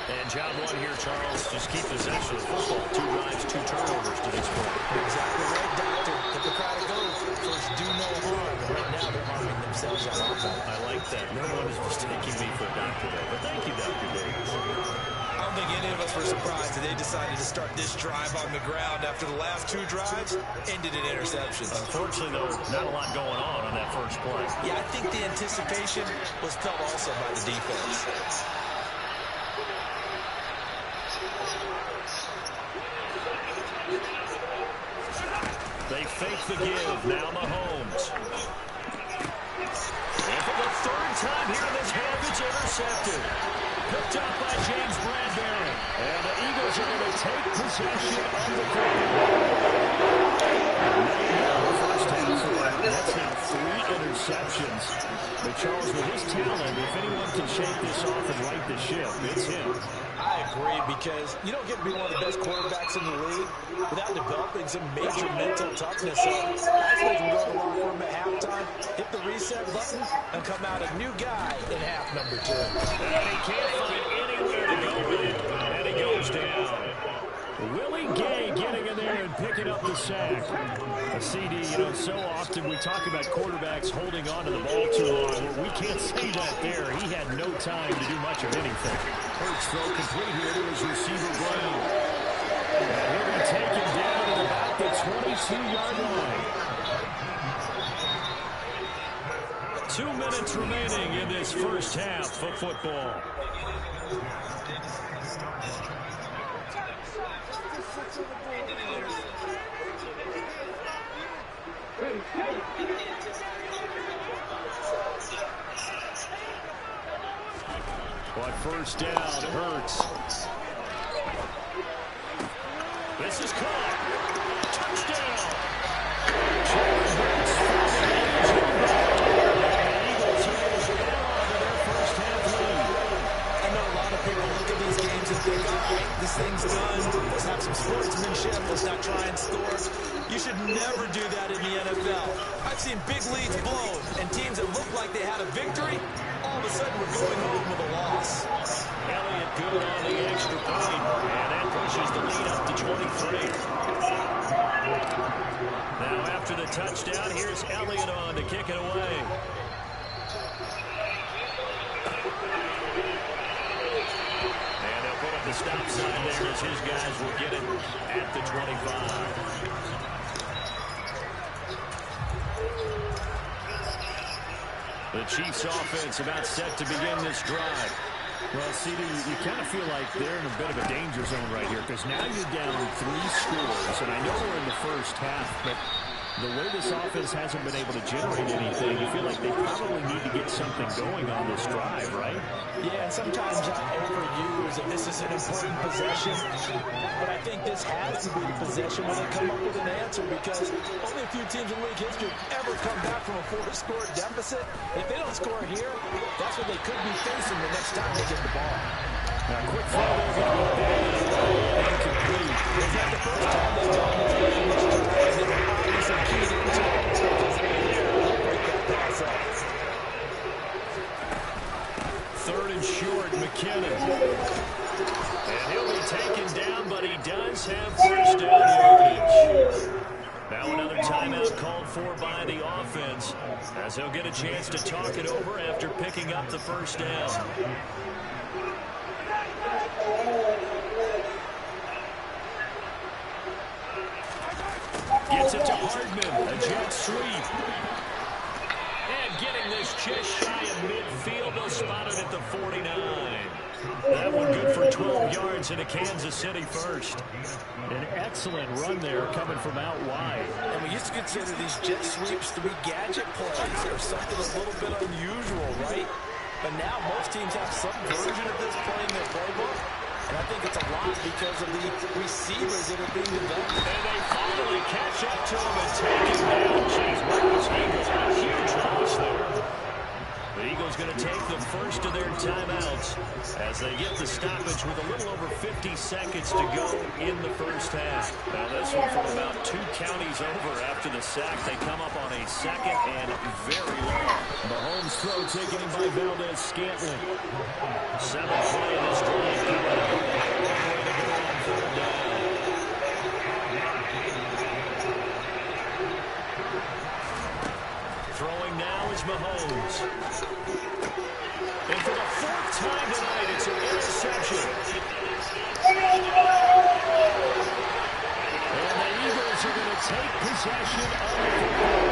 And job 1 here, Charles, just keep possession of the football. 2 drives, 2 turnovers to this point. Exactly right, Doctor. Hippocratic oath. First, do no harm. Right now, they're harming themselves. themselves that often. I like that. No one is mistaking me for a doctor there, but thank you, Dr. Davis. I don't think any of us were surprised that they decided to start this drive on the ground after the last 2 drives ended in interceptions. Unfortunately, though, not a lot going on that first play. Yeah, I think the anticipation was felt also by the defense. They fake the give. Now Mahomes. And for the 3rd time here in this half, it's intercepted. Picked up by James Bradbury. And the Eagles are going to take possession of the football. First half, that's now 3 interceptions. But Charles, with his talent, if anyone can shake this off and right the ship, it's him. I agree, because you don't get to be one of the best quarterbacks in the league without developing some major mental toughness. So I expect him to go to the locker room at halftime, hit the reset button, and come out a new guy in half number 2. And he can't find anywhere to go with it. And he goes down. Willie Gay getting in there and picking up the sack. A CD, you know, so often we talk about quarterbacks holding on to the ball too long. We can't say that there. He had no time to do much of anything. Hurts throw complete here to his receiver Brown. And he'll be taken down at about the 22-yard line. 2 minutes remaining in this first half of football. But first down, Hurts. This is caught. Touchdown. Jalen Hurts Eagles are able to get on to their first half lead. I know a lot of people look at these games and think, all right, this thing's done. Let's have some sportsmanship. Let's not try and score. You should never do that in the NFL. I've seen big leads blown, and teams that looked like they had a victory, all of a sudden we're going home with a loss. Elliott good on the extra point, and that pushes the lead up to 23. Now after the touchdown, here's Elliott on to kick it away. And they'll put up the stop sign there as his guys will get it at the 25. The Chiefs offense about set to begin this drive. Well, CD, you kind of feel like they're in a bit of a danger zone right here, because now you're down 3 scores, and I know we're in the first half, but the way this offense hasn't been able to generate anything, you feel like they probably need to get something going on this drive, right? Yeah, and sometimes I overuse that this is an important possession, but I think this has to be the possession when they come up with an answer, because only a few teams in league history ever come back from a 4-score deficit. If they don't score here, that's what they could be facing the next time they get the ball. Now, quick throw there, going to go down, incomplete. It's not the first time they've done this very much time, and they were obviously keyed into it because they were there to break that pass up. 3rd and short, McKinnon. And he'll be taken down, but he does have first down yardage. Now another timeout called for by the offense, as he'll get a chance to talk it over after picking up the first down. Gets it to Hardman, a jet sweep. And getting this just shy of midfield, they'll spot it at the 49. That one good for 12 yards into Kansas City first. An excellent run there coming from out wide. And we used to consider these jet sweeps to be gadget plays or something a little bit unusual, right? But now most teams have some version of this play in their playbook. And I think it's a lot because of the receivers that are being developed. And they finally catch up to him and take him down. Jeez, Marcus Eagles had a huge loss there. The Eagles going to take the first of their timeouts as they get the stoppage with a little over 50 seconds to go in the first half. Now this one from about 2 counties over after the sack. They come up on a 2nd and very long. Mahomes throw taken in by Valdez-Scantling. 7th play of this drive coming up. Long way to go on 3rd down. Throwing now is Mahomes. And for the fourth time tonight, it's an interception. And the Eagles are going to take possession of the football.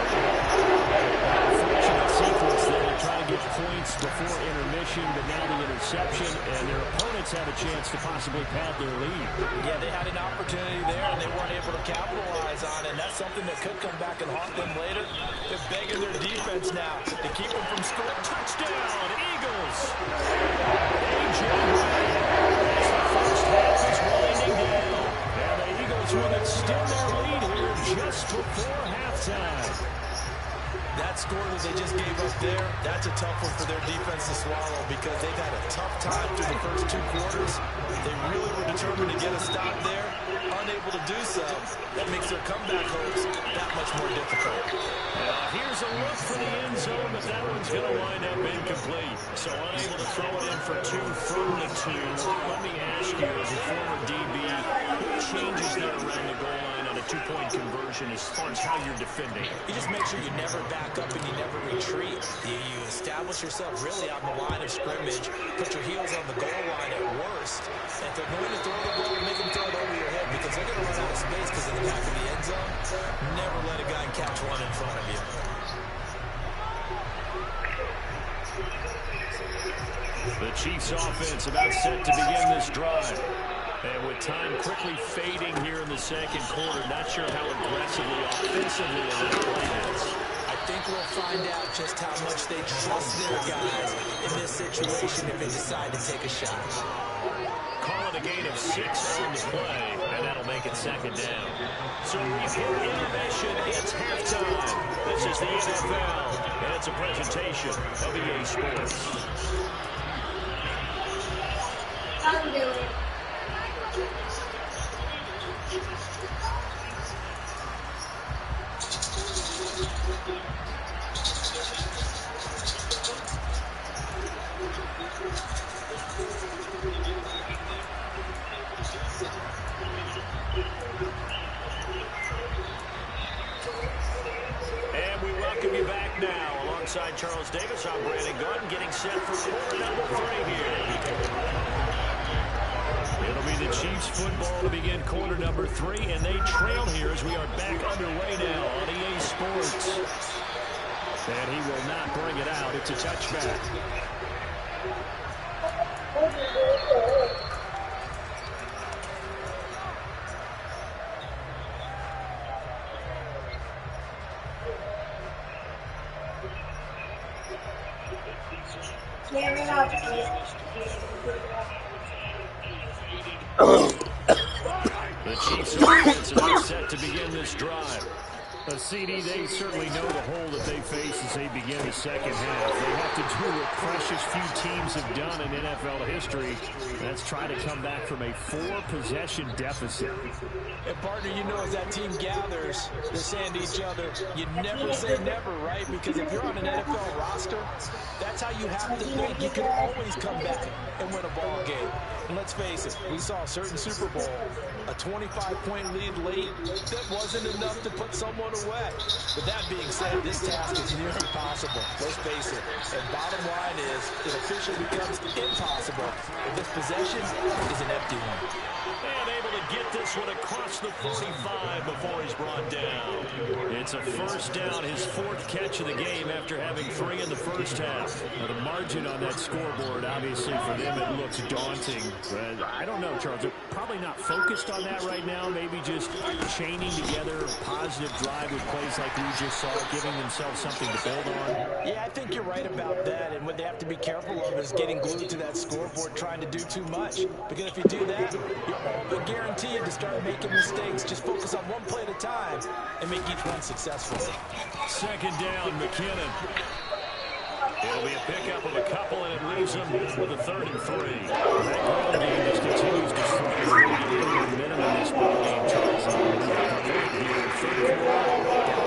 Fortunate sequence there to try to get points before intermission, but now the interception, and their opponents have a chance to possibly pad their lead. Yeah, they had an opportunity there, and they weren't able to capitalize on it, and that's something that could come back and haunt them later. They're begging their defense now to keep them from scoring. Touchdown, Eagles! A.J. Brown as the first half is winding down. And the Eagles will extend their lead here just before halftime. That score that they just gave up there, that's a tough one for their defense to swallow because they've had a tough time through the first 2 quarters. They really were determined to get a stop there, unable to do so. That makes their comeback hopes that much more difficult. Here's a look for the end zone, but that one's going to wind up incomplete. So unable to throw it in for 2 from the 2. Let me ask you, as a former DB, what changes there around the goal line on a 2-point conversion as far as how you're defending? You just make sure you never back up and you never retreat. You establish yourself really on the line of scrimmage, put your heels on the goal line at worst. And if they're going to throw the ball, make them throw it over your head because they're going to run out of space because in the back of the end zone, never let a guy catch one in front of you. The Chiefs offense about set to begin this drive. And with time quickly fading here in the second quarter, not sure how aggressively, offensively they'll play this. I think we'll find out just how much they trust their guys in this situation if they decide to take a shot. Call it a gain of 6 on the play, and that'll make it second down. So we've hit intermission. It's halftime. This is the NFL, and it's a presentation of EA Sports. I'll do it. And we welcome you back now. Alongside Charles Davis, I'm Brandon Gunn, getting set for quarter number 3 here. It'll be the Chiefs football to begin quarter number 3, and they trail here as we are back underway now on EA Sports. And he will not bring it out. It's a touchback. The Chiefs offense is set to begin this drive. CD, they certainly know the hole that they face as they begin the second half. They have to do what precious few teams have done in NFL history. That's try to come back from a 4-possession deficit. And partner, you know, as that team gathers, they're saying to each other, you never say never, right? Because if you're on an NFL roster, that's how you have to think. You can always come back and win a ball game. And let's face it, we saw a certain Super Bowl, a 25-point lead late. That wasn't enough to put someone away. But that being said, this task is near impossible. Let's face it. And bottom line is, it officially becomes impossible if this possession is an empty one. And able to get this one across the 45 before he's brought down. It's a first down, his 4th catch of the game after having 3 in the first half. Now, the margin on that scoreboard, obviously for them, it looks daunting. But I don't know, Charles. They're probably not focused on that right now. Maybe just chaining together a positive drive with plays like we just saw, giving themselves something to build on. Yeah, I think you're right about that. And what they have to be careful of is getting glued to that scoreboard, trying to do too much. Because if you do that, you're all but guaranteed to start making mistakes. Just focus on one play at a time and make each one successful. Second down, McKinnon. It'll be a pickup of a couple, and it leaves them with a 3rd and 3. That ground game just continues to slide. Momentum in this ball game, Charles. Down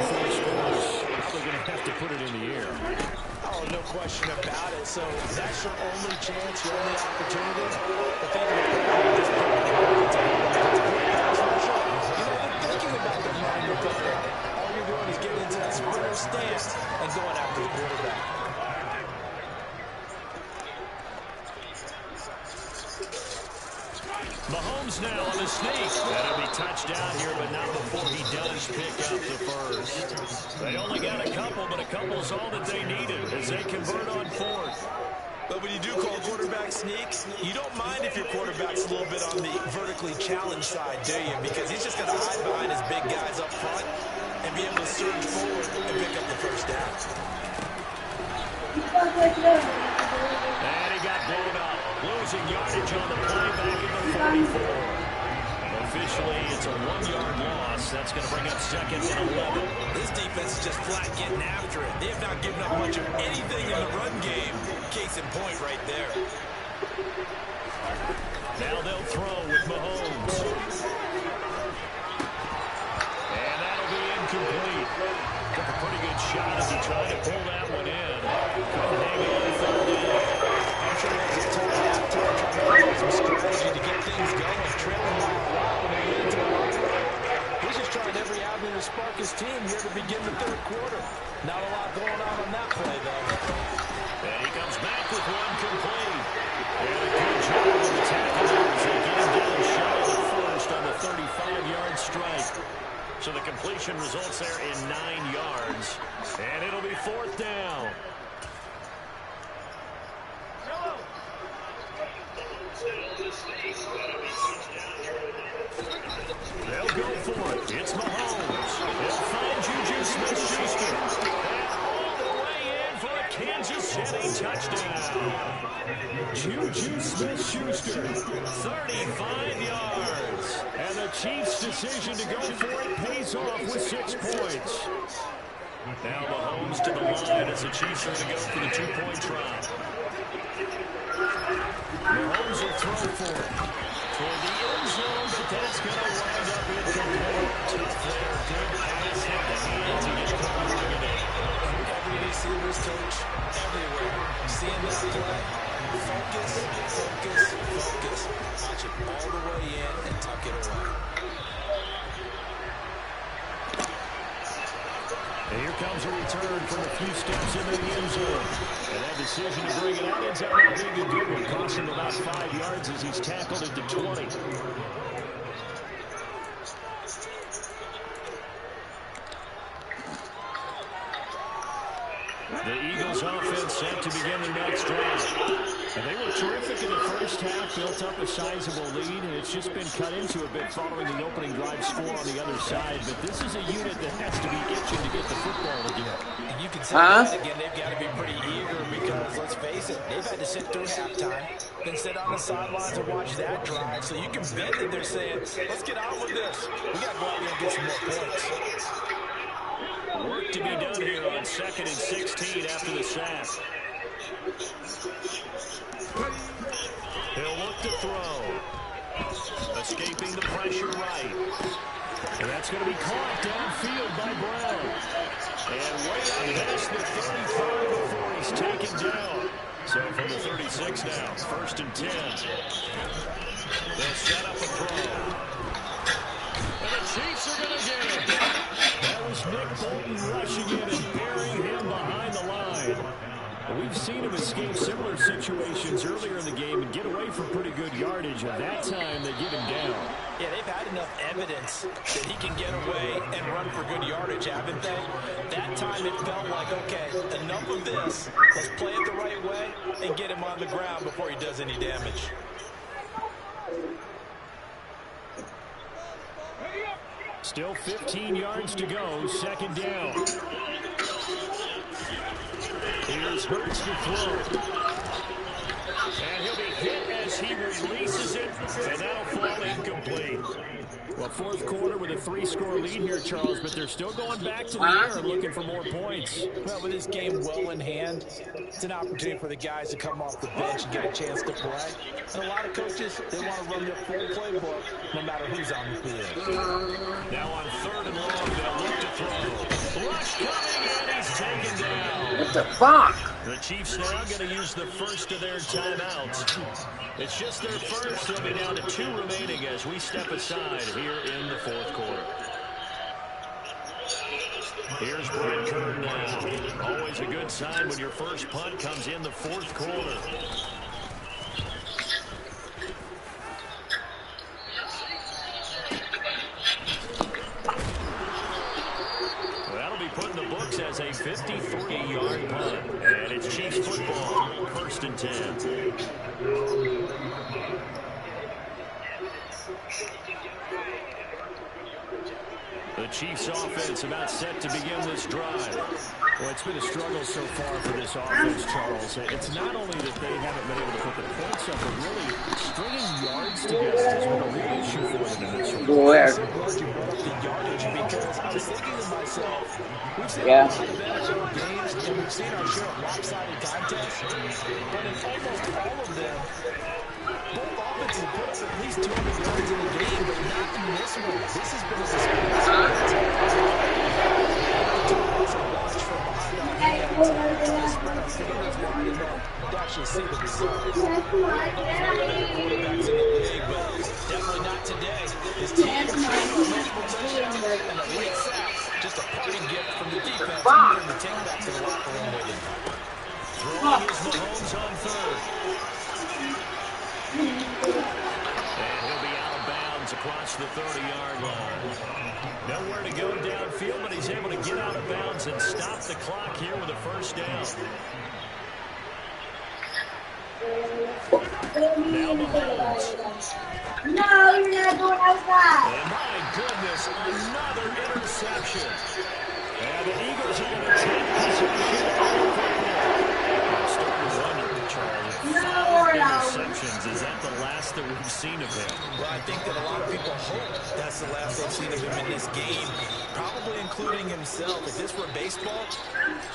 4 scores. Probably going to have to put it in the air. Oh, no question about it. So that's your only chance, your only opportunity. But think of it, just put it in. You know, they're thinking about the line. All you're doing is getting into that sprinter stance and going after the quarterback. Mahomes now on the sneak. That'll be touchdown here, but not before he does pick up the first. They only got a couple, but a couple's all that they needed as they convert on fourth. But when you do call quarterback sneaks, you don't mind if your quarterback's a little bit on the vertically challenged side, do you? Because he's just going to hide behind his big guys up front and be able to surge forward and pick up the first down. And he got blown up. Losing yardage on the play back at the 44. Officially, it's a 1-yard loss. That's going to bring up second and 11. This defense is just flat getting after it. They have not given up much of anything in the run game. Case in point right there. Now they'll throw with Mahomes. And that'll be incomplete. Took a pretty good shot as he tried to pull that one in. Couldn't hang on third down. I'm sure that's a tough halftime trying to some strategy to get things going. Trailing by a lot when they get into the run. He's just trying every avenue to spark his team here to begin the third quarter. Not a lot going on that play, though. And he comes back with one complete. And a good job of the tackle as they get him down shy of the first on the 35-yard strike. So the completion results there in 9 yards. And it'll be fourth down. They'll go for it. It's Mahomes. He'll find Juju Smith-Schuster. And all the way in for a Kansas City touchdown. Juju Smith-Schuster, 35 yards. And the Chiefs' decision to go for it pays off with 6 points. Now Mahomes to the line as the Chiefs are going to go for the 2-point try. Mahomes will throw for it. For the end zone, but that's going to wind up incomplete. Tough there. Good pass hit the hands. He just couldn't bring it in. Every receiver's coach, everywhere. Seeing that play, focus, focus, focus. Watch it all the way in and tuck it away. And here comes a return from a few steps into the end zone. And that decision to bring it out ends up not being a good one. Cost him about 5 yards as he's tackled at the 20. The Eagles offense set to begin their next drive. And they were terrific in the first half, built up a sizable lead, and it's just been cut into a bit following the opening drive score on the other side. But this is a unit that has to be itching to get the football again. And you can say that again, they've got to be pretty eager because, let's face it, they've had to sit through halftime, then sit on the sidelines and watch that drive. So you can bet that they're saying, let's get on with this. We got to go out there and get some more points. Work to be done here on 2nd and 16 after the sack. He'll look to throw. Escaping the pressure right. And that's going to be caught downfield by Brown. And way out past the 35 before he's taken down. So from the 36 now, 1st and 10. They'll set up a throw. And the Chiefs are going to get it. That was Nick Bolton rushing in and burying him behind the line. We've seen him escape similar situations earlier in the game and get away from pretty good yardage. And that time, they get him down. Yeah, they've had enough evidence that he can get away and run for good yardage, haven't they? That time it felt like, okay, enough of this. Let's play it the right way and get him on the ground before he does any damage. Still 15 yards to go, 2nd down. Here's Hurts to throw. And he'll be hit as he releases it, and that'll fall incomplete. Well, 4th quarter with a 3-score lead here, Charles, but they're still going back to the air and looking for more points. Well, with this game well in hand, it's an opportunity for the guys to come off the bench and get a chance to play. And a lot of coaches, they want to run their full playbook no matter who's on the field. Now on 3rd and long, they'll look to throw. Rush coming, and he's taken down. What the fuck? The Chiefs now going to use the first of their timeouts. It's just their first. They'll be down to 2 remaining as we step aside here in the 4th quarter. Here's Brent Kern now. Always a good sign when your first punt comes in the fourth quarter. That'll be put in the books as a 53-yard punt. And it's Chiefs football, first and 10. The Chiefs offense about set to begin this drive. Well, it's been a struggle so far for this offense, Charles. It's not only that they haven't been able to put the points up, but really stringing yards together has been a real issue for them in this one. Go ahead. The yardage, because I was thinking to myself, we've seen a lot of NFL games, and we've seen our share of lopsided contests, but in almost all of them, both offenses have put up at least 200 yards in the game, but not in this one. This has been a actually see the result. Quarterbacks in the league, but definitely not today. His team is multiple touchdowns and a late sack. Just a parting gift from the defense and the take-backs in the locker room with him. Throwing is Mahomes on third. And he'll be out of bounds across the 30-yard line. Nowhere to go downfield, but he's able to get out of bounds and stop the clock here with a first down. Now Mahomes. No, you're not going outside. And my goodness, another interception. And the Eagles are going to take possession. I'm starting to wonder, Charlie, 5 interceptions. Is that the last that we've seen of him? Well, I think that a lot of people hope that's the last they've seen of him in this game, probably including himself. If this were baseball,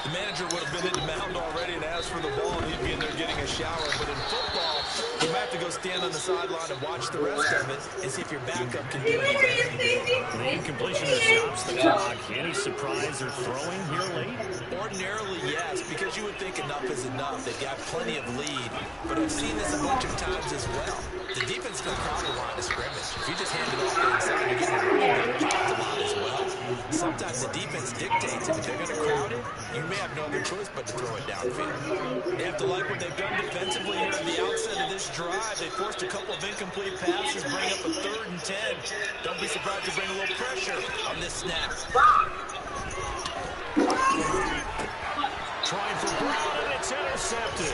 the manager would have been at the mound already and asked for the ball, and he'd be in there getting a shower. But in football, you might have to go stand on the sideline and watch the rest of it and see if your backup can do anything. The incompletion that stops the clock. Any surprise or throwing here late? Ordinarily, yes, because you would think enough is enough. They've got plenty of lead, but we've seen this a bunch of times as well. The defense is going to crowd the line of scrimmage. If you just hand it off to the inside, you're getting the running game a lot as well. Sometimes the defense dictates it. If they're going to crowd it, you may have no other choice but to throw it downfield. They have to like what they've done defensively here at the outset of this drive. They forced a couple of incomplete passes, bring up a 3rd and 10. Don't be surprised to bring a little pressure on this snap. Trying for Brown, and it's intercepted.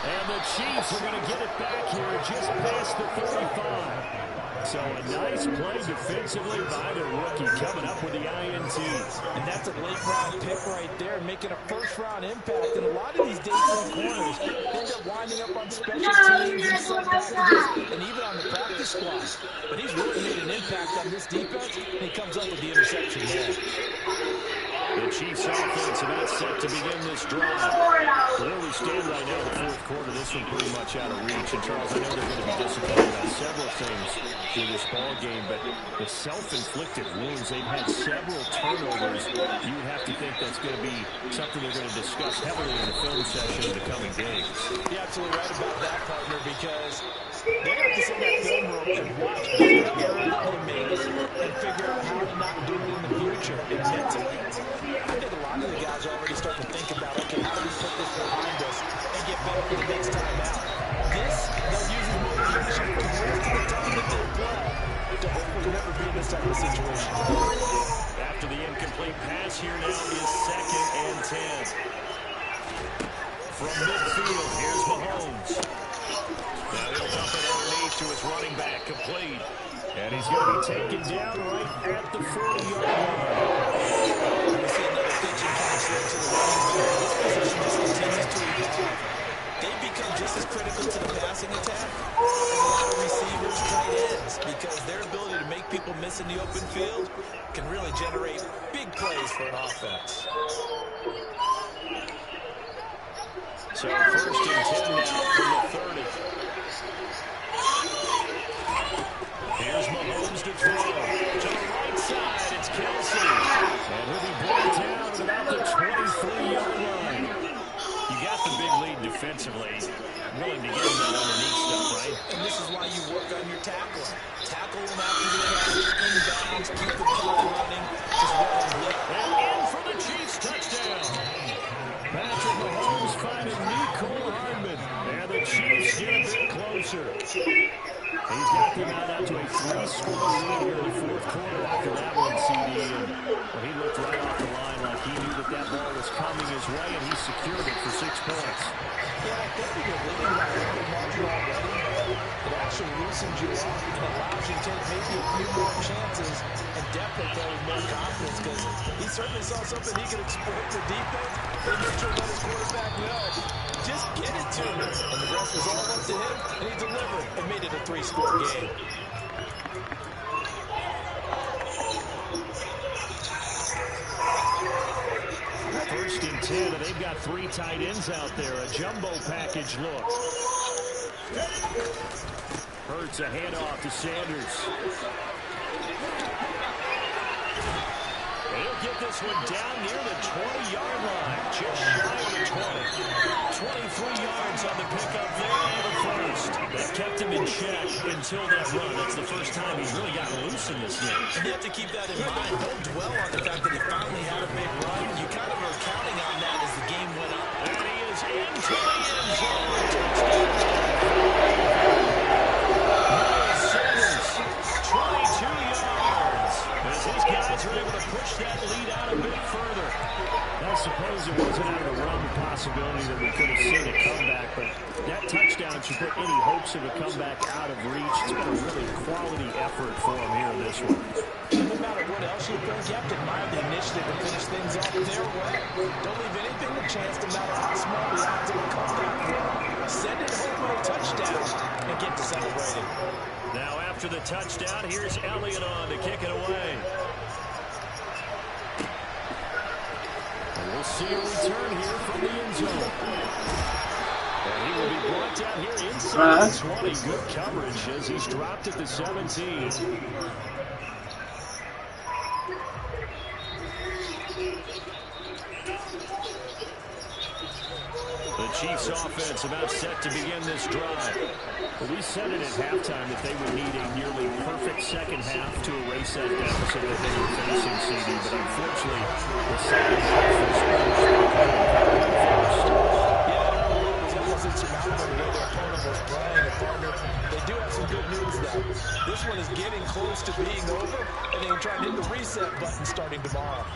And the Chiefs are going to get it back here just past the 35. So a nice play defensively by the rookie coming up with the INT. And that's a late-round pick right there, making a first-round impact. And a lot of these day 3 corners end up winding up on special teams and even on the practice squad. But he's really made an impact on this defense, and he comes up with the interception there. The Chiefs offense about set to begin this drive. Where we stand right now in the fourth quarter, this one pretty much out of reach. And Charles, I know they're going to be disappointed about several things in this ball game, but the self-inflicted wounds, they've had several turnovers. You would have to think that's going to be something they're going to discuss heavily in the film session in the coming days. You're absolutely right about that, partner, because they have to sit in that film room and watch every error that they make and figure out how to not do it in the future. And mentally, I think a lot of the guys are already starting to think about, okay, how do we put this behind us and get better for the next time out? This, they'll use as motivation for the rest of the time that they play to hopefully never be in this type of situation. After the incomplete pass, here now is 2nd and 10. From midfield, here's Mahomes. Now he'll dump it underneath to his running back, complete. And he's going to be taken down right at the 40-yard line. We see another pitching catch there to the running back. This position just continues to evolve. They've become just as critical to the passing attack as a lot of receivers, tight ends, because their ability to make people miss in the open field can really generate big plays for an offense. So 1st and 10 now from the 30. Here's Mahomes to throw. To the right side, it's Kelce. And he'll be brought down at about the 23-yard line. You got the big lead defensively. Willing to give him that underneath stuff, right? And this is why you work on your tackling. Tackle them after the catch, inbounds, keep the clock running. Just let them live. And in for the Chiefs touchdown. Patrick Mahomes finding Nicole Hardman. And the Chiefs get a bit closer. He's got them out to a 3-score lead here in the fourth quarter after that one, CD. And he looked right off the line like he knew that that ball was coming his way, and he secured it for 6 points. Yeah, I think you're leading by a little margin already. It actually loosens you up and allows you to take maybe a few more chances and definitely play with more confidence because he certainly saw something he could exploit the defense and make sure let his quarterback know. Just get it to him. And the rest was all up to him, and he delivered and made it a 3-score game. First and 10, and they've got 3 tight ends out there. A jumbo package look. Hurts a handoff to Sanders. He'll get this one down near the 20-yard line. Just shy of the 20. 23 yards on the pickup there on the first. That kept him in check until that run. That's the first time he's really gotten loose in this game. And you have to keep that in mind. Don't dwell on the fact that he finally had a big run. You kind of were counting on that as the game went on. And he is into the end zone. Touchdown. Sanders, 22 yards. As his guys are able to push that lead out a bit further. I suppose it wasn't out of the realm of possibility that we could have seen a comeback, but that touchdown should put any hopes of a comeback out of reach. It's been a really quality effort for him here in this one. No matter what else you think, you have to admire the initiative to finish things off their way. Don't leave anything to chance, no matter how small the odds of a comeback were. Send it home with a touchdown and get to celebrating. Now after the touchdown, here's Elliott on to kick it away. And we'll see a return here from the end zone. And he will be brought down here inside the 20. Good coverage as he's dropped at the 17. The Chiefs offense about set to begin this drive. Well, we said it at halftime that they would need a nearly perfect second half to erase that deficit that they were facing, CD, but unfortunately, the second half was first. Yeah, it was almost insurmountable the way their opponent was playing. And partner, they do have some good news, though. This one is getting close to being over, and they can try to hit the reset button starting tomorrow.